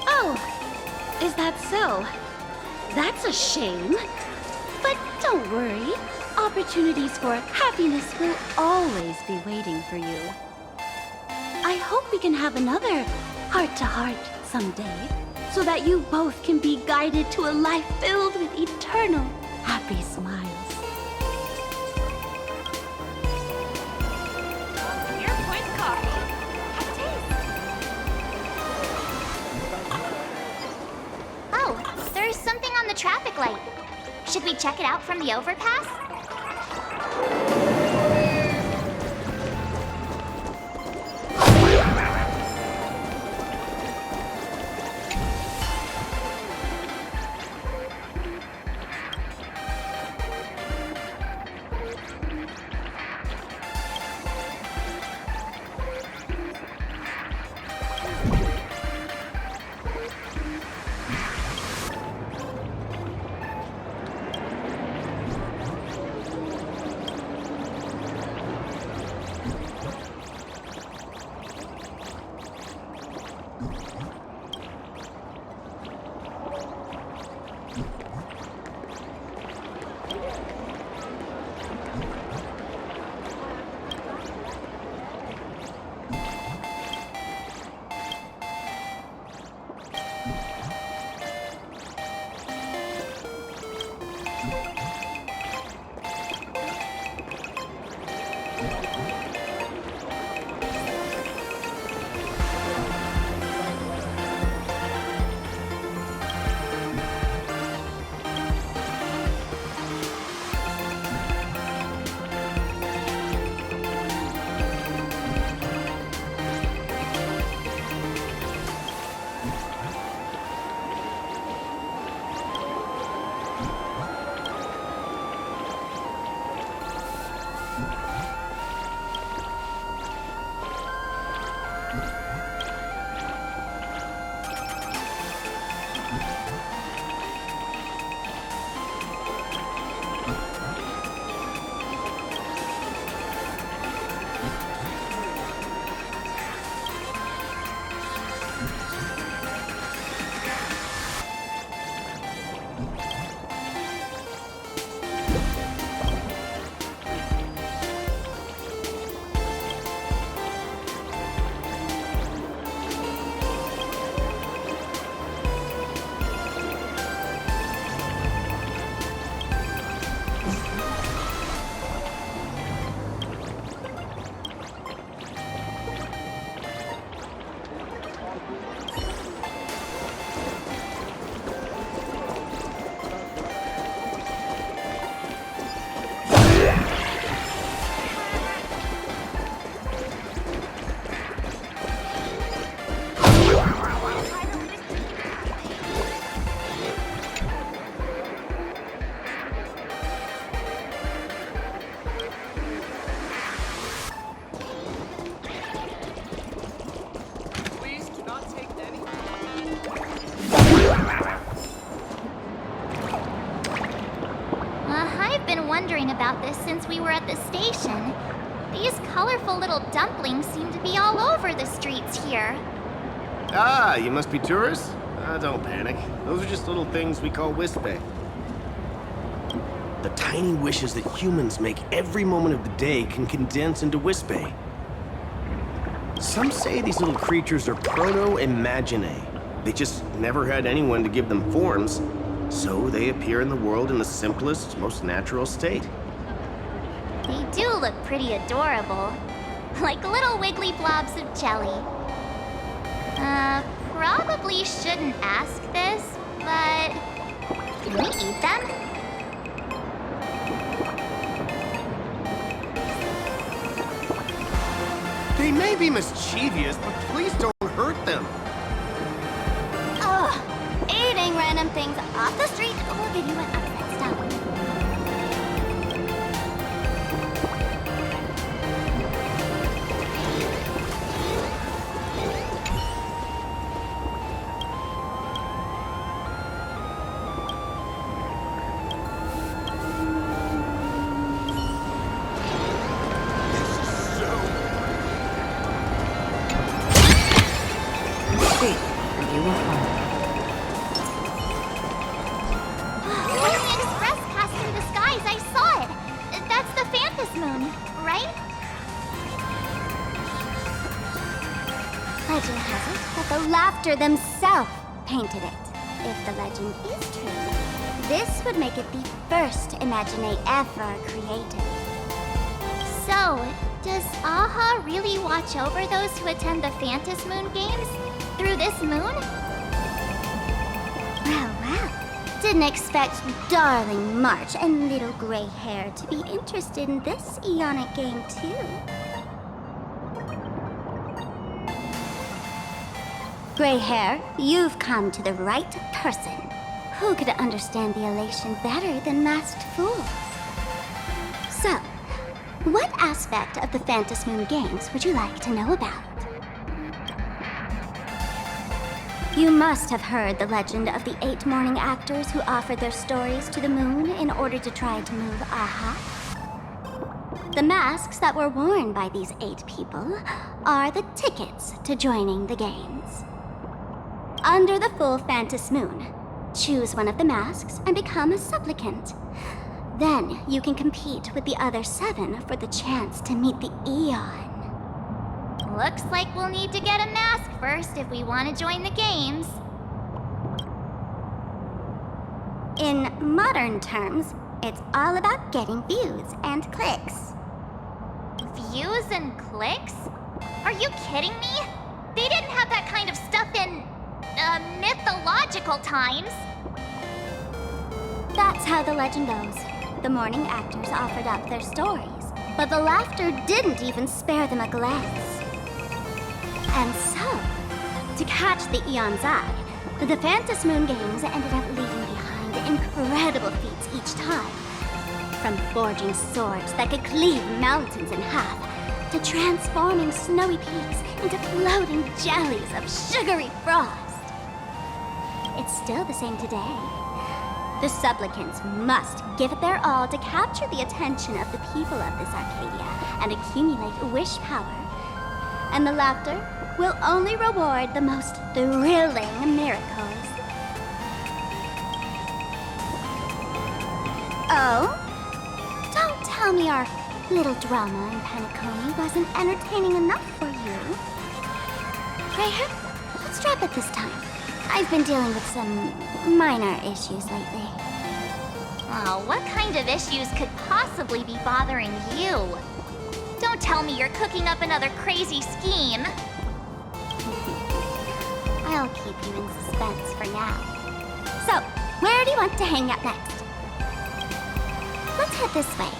Oh, is that so? That's a shame. But don't worry. Opportunities for happiness will always be waiting for you. I hope we can have another heart-to-heart someday, so that you both can be guided to a life filled with eternal happy smiles. Your point coffee. Have a taste. Oh, there's something on the traffic light. Should we check it out from the overpass? about this since we were at the station. These colorful little dumplings seem to be all over the streets here. Ah, you must be tourists? Don't panic. Those are just little things we call Wispe. The tiny wishes that humans make every moment of the day can condense into Wispe. Some say these little creatures are proto-imaginae. They just never had anyone to give them forms, so they appear in the world in the simplest, most natural state. They do look pretty adorable. Like little wiggly blobs of jelly. Probably shouldn't ask this, but... can we eat them? They may be mischievous, but please don't hurt them. Ugh! Eating random things off the street will give you an upset stomach. Express passed through the skies, I saw it! That's the Phantasmoon, right? Legend has it that the Laughter themselves painted it. If the legend is true, this would make it the first Imaginae ever created. So, does Aha really watch over those who attend the Phantasmoon Games? Through this moon? Well. Didn't expect darling March and little gray hair to be interested in this Eonic game too. Gray hair, you've come to the right person. Who could understand the elation better than masked fools? So, what aspect of the Phantasmoon Games would you like to know about? You must have heard the legend of the 8 morning actors who offered their stories to the moon in order to try to move Aha. The masks that were worn by these 8 people are the tickets to joining the games. Under the full Phantasmoon, choose one of the masks and become a supplicant. Then you can compete with the other 7 for the chance to meet the Eon. Looks like we'll need to get a mask first if we want to join the games. In modern terms, it's all about getting views and clicks. Views and clicks? Are you kidding me? They didn't have that kind of stuff in, mythological times. That's how the legend goes. The morning actors offered up their stories, but the Laughter didn't even spare them a glance. And so, to catch the Eon's eye, the Phantasmoon Games ended up leaving behind incredible feats each time. From forging swords that could cleave mountains in half, to transforming snowy peaks into floating jellies of sugary frost. It's still the same today. The supplicants must give it their all to capture the attention of the people of this Arcadia and accumulate wish power. And the Laughter will only reward the most thrilling miracles. Oh? Don't tell me our little drama in Paniconi wasn't entertaining enough for you. Greyhair, let's drop it this time. I've been dealing with some minor issues lately. Oh, what kind of issues could possibly be bothering you? Don't tell me you're cooking up another crazy scheme. I'll keep you in suspense for now. So, where do you want to hang out next? Let's head this way.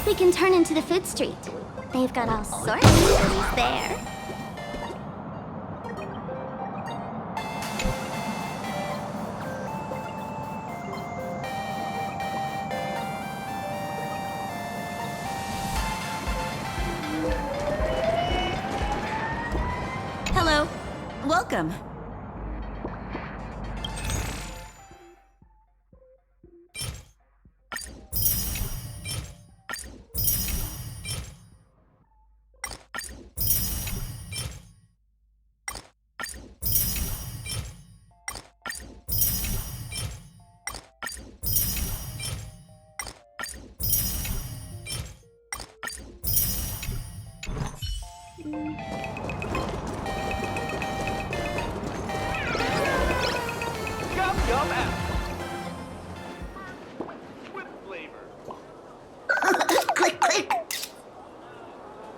We can turn into the food street. They've got all sorts of goodies there. Hello. Welcome. Yum, yum, apple. With flavor. Click, click.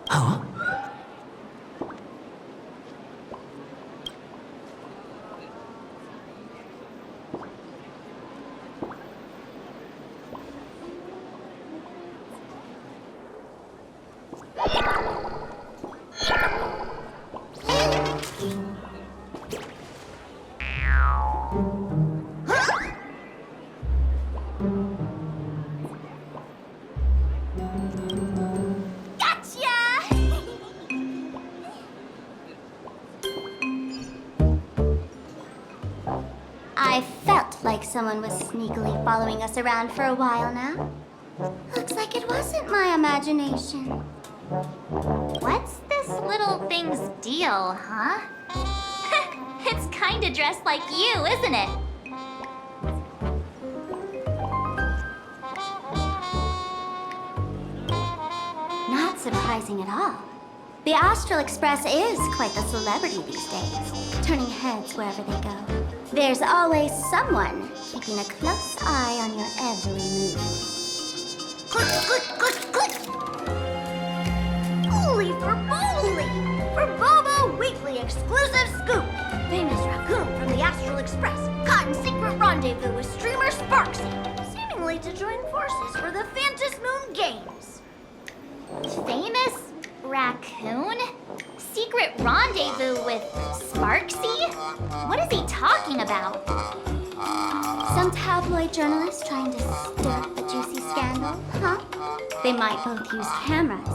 Huh? I felt like someone was sneakily following us around for a while now. Looks like it wasn't my imagination. What's this little thing's deal, huh? It's kinda dressed like you, isn't it? Not surprising at all. The Astral Express is quite the celebrity these days, turning heads wherever they go. There's always someone keeping a close eye on your every move. Click, click, click, click! Holy for Bowley! For Bobo Weekly exclusive scoop! Famous raccoon from the Astral Express caught in secret rendezvous with streamer Sparxie, seemingly to join forces for the Phantasmoon Games. Famous raccoon? Secret rendezvous with Sparxie? What is he talking about? Some tabloid journalists trying to stir up a juicy scandal, huh? They might both use cameras.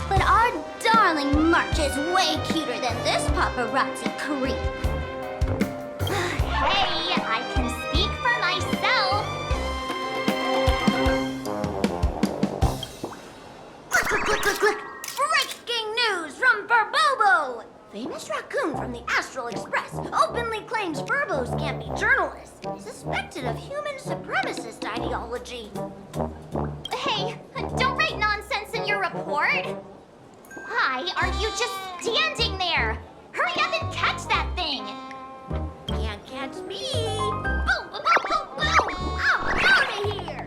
But our darling March is way cuter than this paparazzi creep. Hey, I can speak for myself. Click, click, click, click, click! Breaking news from Burbobo! Famous raccoon from the Astral Express openly claims Burbos can't be journalists. He's suspected of human supremacist ideology. Hey, don't write nonsense in your report. Why are you just standing there? Hurry up and catch that thing. Can't catch me. Boom, boom, boom, boom, boom! I'm out of here!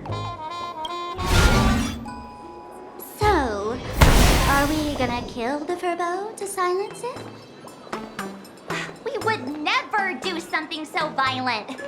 So, are we gonna kill the Furbo to silence it? We would never do something so violent.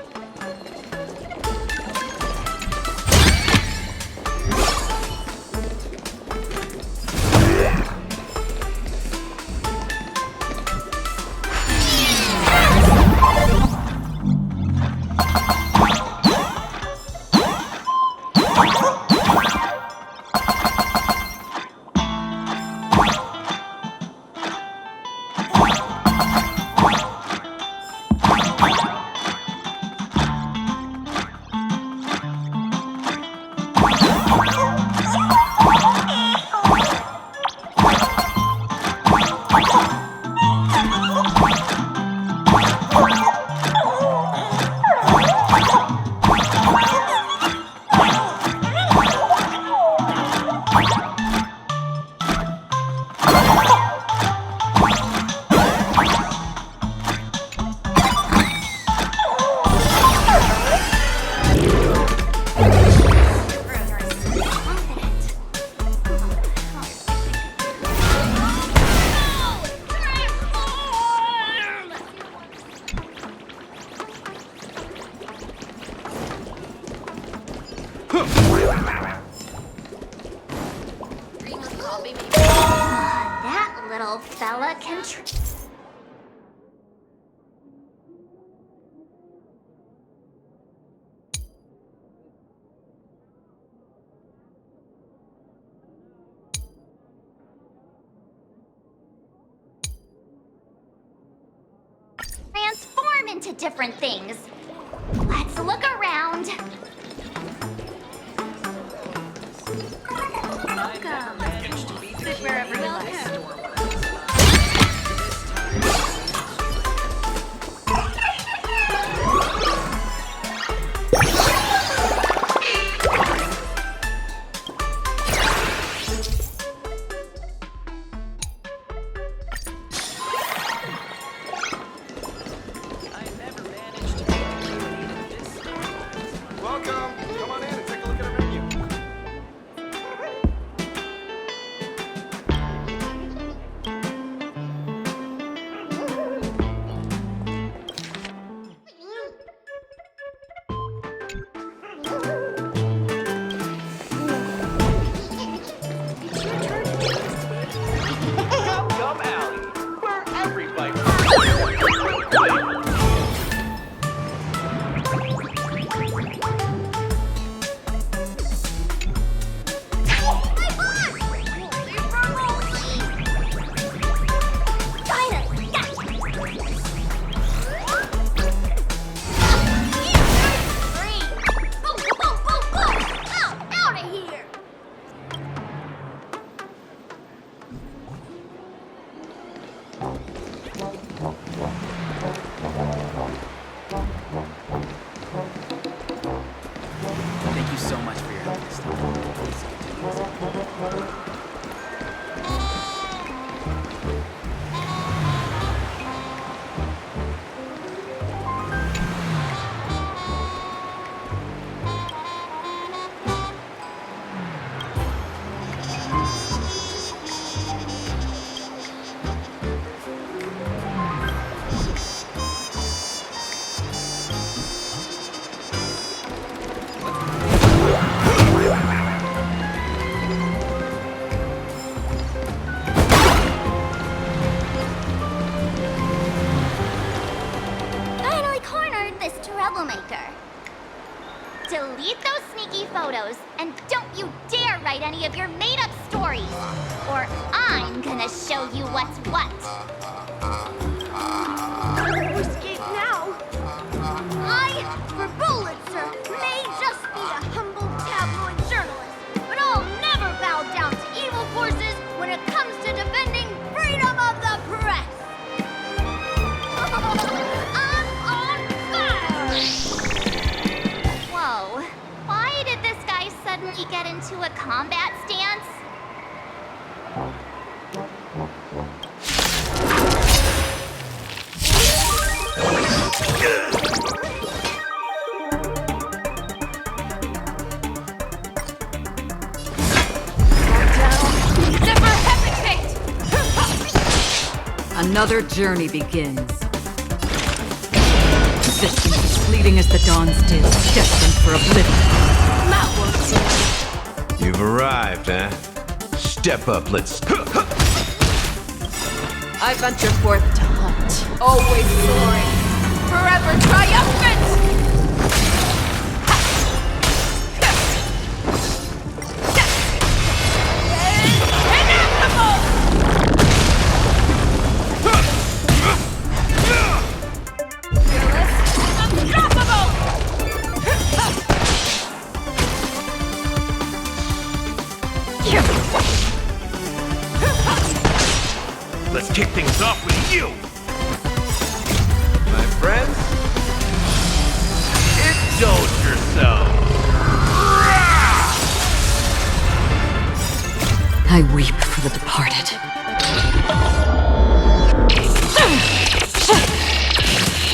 That little fella can transform into different things. Let's look around. Welcome. Sit wherever you like. Thank you so much for your help this time. Finally cornered this troublemaker. Delete those sneaky photos, and don't you dare write any of your made-up stories, or I'm gonna show you what's what. Escape now! I, for Bullitzer, may just be a humble tabloid journalist, but I'll never bow down to evil forces when it comes to defending freedom of the press! I'm on fire! Whoa, why did this guy suddenly get into a combat stance? Never hesitate! Another journey begins. Resistance as fleeting as the dawn's dew, destined for oblivion. That works. You've arrived, eh? Step up, let's... I venture forth to hunt, always soaring, forever triumphant! Let's kick things off with you! My friends, indulge yourselves! I weep for the departed.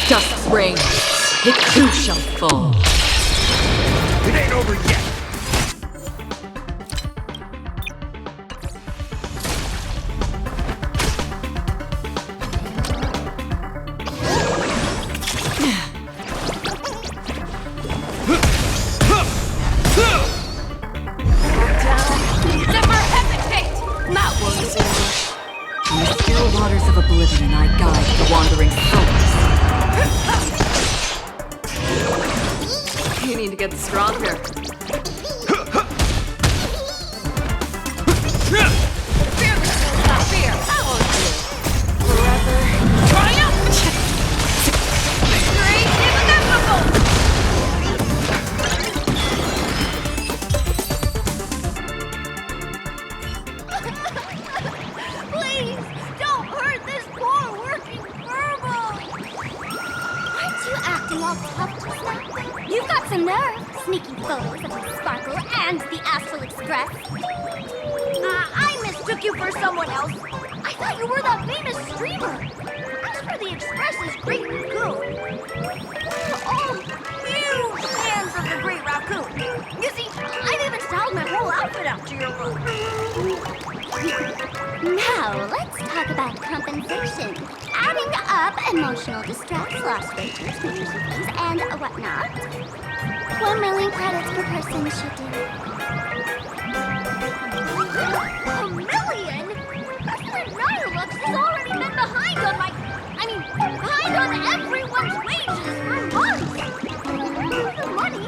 Dust rain, it too shall fall. It ain't over yet! Never hesitate! That works. In the still waters of oblivion, I guide the wandering souls. You need to get stronger. Fear! That won't do. Forever triumph! Victory inevitable! Please, don't hurt this poor working furball! Aren't you acting all tough just now? You've got some nerve, sneaking photos of the Sparkle and the Astral Express. I mistook you for someone else. I thought you were that famous streamer. As for the Express's Great Raccoon, we're all huge fans of the Great Raccoon. You see, I've even styled my whole outfit after your look. Now, let's talk about compensation. Adding up emotional distress, lost wages, fees, and whatnot. 1 million credits per person should do. 1 million? President Rylux has already been behind on behind on everyone's wages for months. For the money,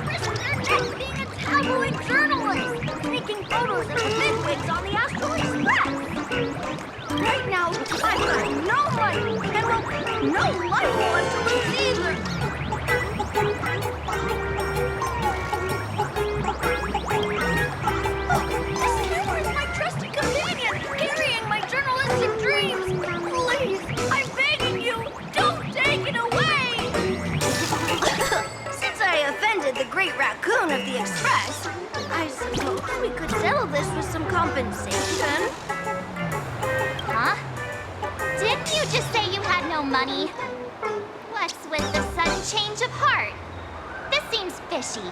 risked their neck being a tabloid journalist, taking photos of the bigwigs on the Astral Express. Right now, I've got no money, and well, no life left to lose either. Look, this camera is my trusted companion, carrying my journalistic dreams. Please, I'm begging you, take it away! Since I offended the great raccoon of the Express, I suppose we could settle this with some compensation. Huh? Didn't you just say you had no money? What's with the sudden change of heart? This seems fishy.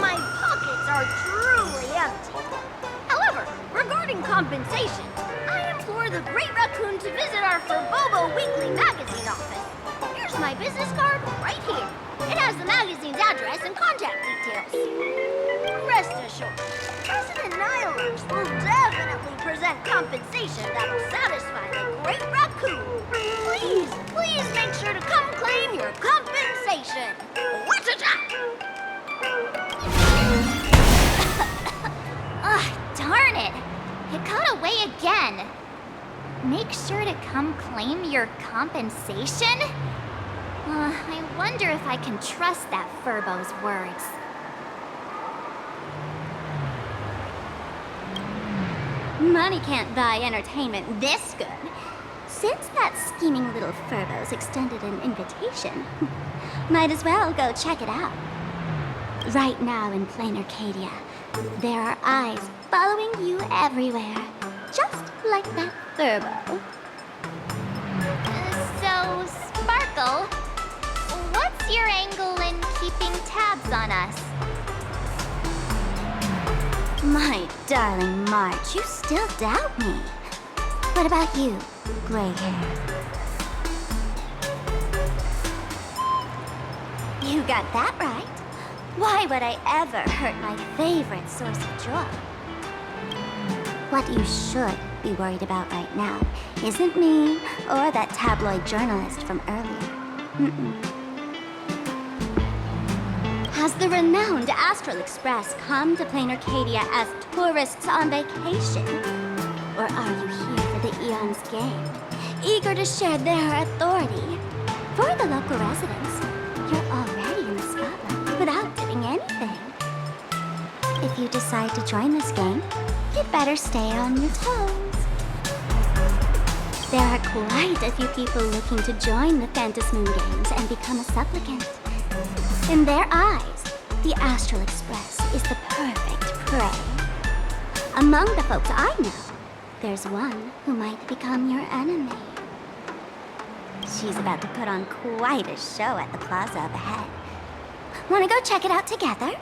My pockets are truly empty. However, regarding compensation, I implore the Great Raccoon to visit our Furbobo Weekly magazine office. Here's my business card right here. It has the magazine's address and contact details. Rest assured, President Nihilux will definitely present compensation that'll satisfy the Great Raccoon. Please make sure to come claim your compensation. Whatcha-cha! Darn it! It got away again. Make sure to come claim your compensation? I wonder if I can trust that Furbo's words. Money can't buy entertainment this good. Since that scheming little Furbo's extended an invitation, might as well go check it out. Right now in Planarcadia, there are eyes following you everywhere, just like that Furbo. So, Sparkle, what's your angle in keeping tabs on us? My darling March, you still doubt me. What about you, gray hair? You got that right. Why would I ever hurt my favorite source of joy? What you should be worried about right now isn't me or that tabloid journalist from earlier. Has the renowned Astral Express come to Planarcadia as tourists on vacation? Or are you here for the Eon's game, eager to share their authority? For the local residents, you're already in the spotlight without doing anything. If you decide to join this game, you'd better stay on your toes. There are quite a few people looking to join the Phantasmoon Games and become a supplicant. In their eyes, the Astral Express is the perfect prey. Among the folks I know, there's one who might become your enemy. She's about to put on quite a show at the plaza up ahead. Wanna go check it out together?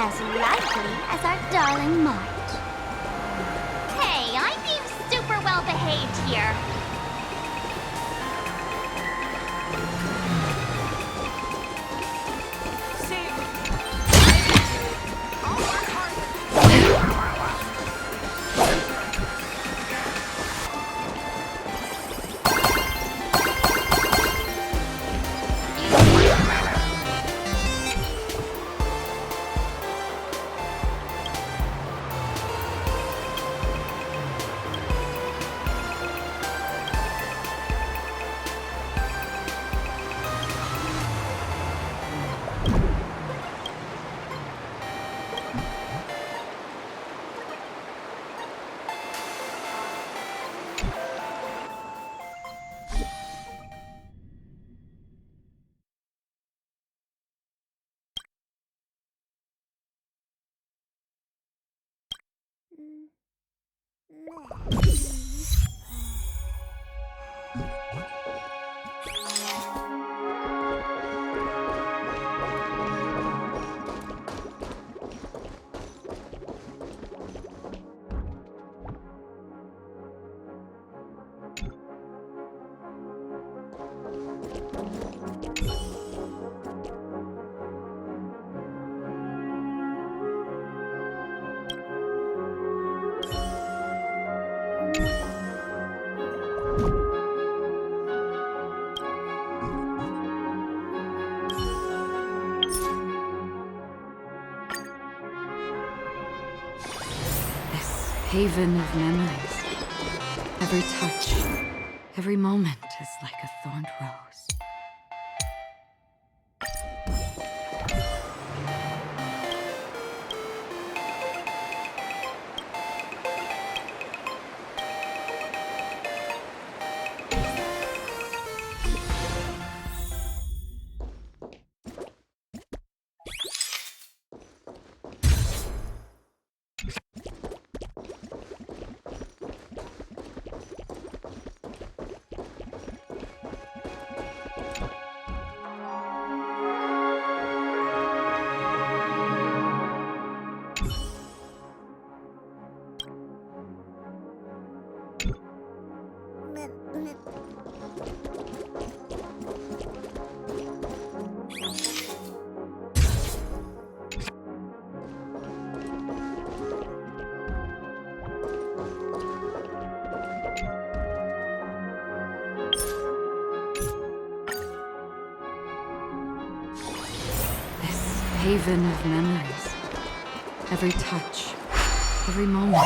As likely as our darling March. Hey, I'm being super well behaved here. haven of memories. Every touch, every moment is like a thorned rose. Haven of memories. Every touch, every moment.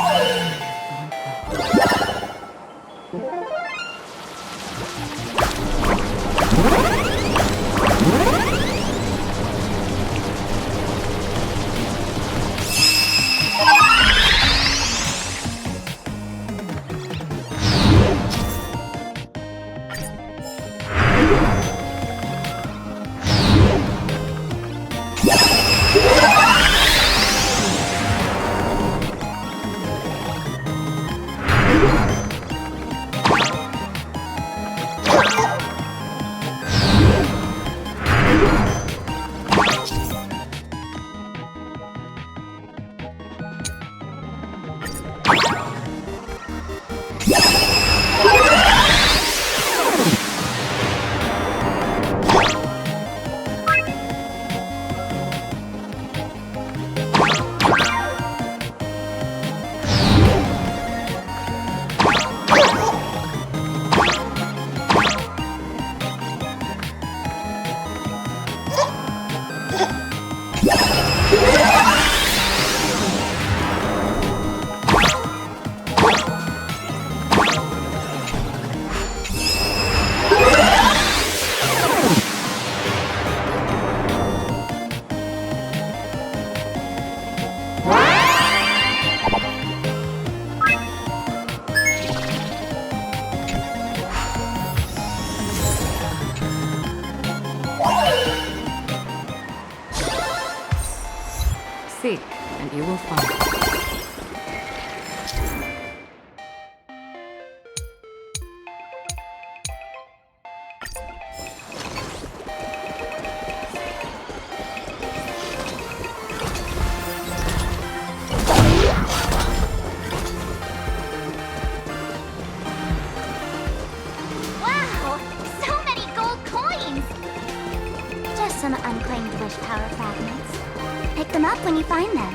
Seek, and you will find. Wow! So many gold coins! Just some unclaimed wish power fragments. Pick them up when you find them.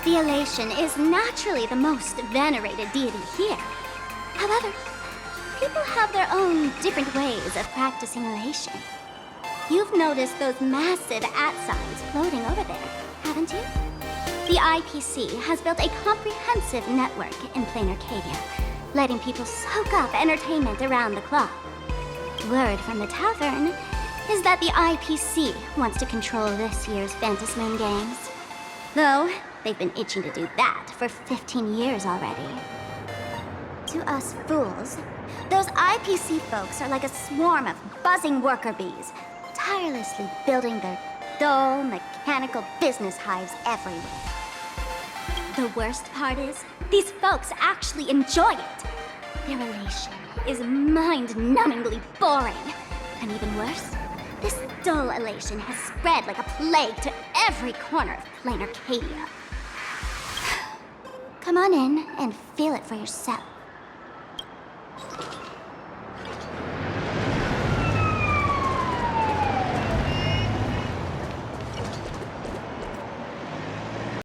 The Elation is naturally the most venerated deity here. However, people have their own different ways of practicing Elation. You've noticed those massive signs floating over there, haven't you? The IPC has built a comprehensive network in Planarcadia, letting people soak up entertainment around the clock. Word from the tavern is that the IPC wants to control this year's Phantasmoon Games. Though, they've been itching to do that for 15 years already. To us fools, those IPC folks are like a swarm of buzzing worker bees, tirelessly building their dull, mechanical business hives everywhere. The worst part is, these folks actually enjoy it. Their relation is mind-numbingly boring. And even worse, this dull elation has spread like a plague to every corner of Planarcadia. Come on in and feel it for yourself.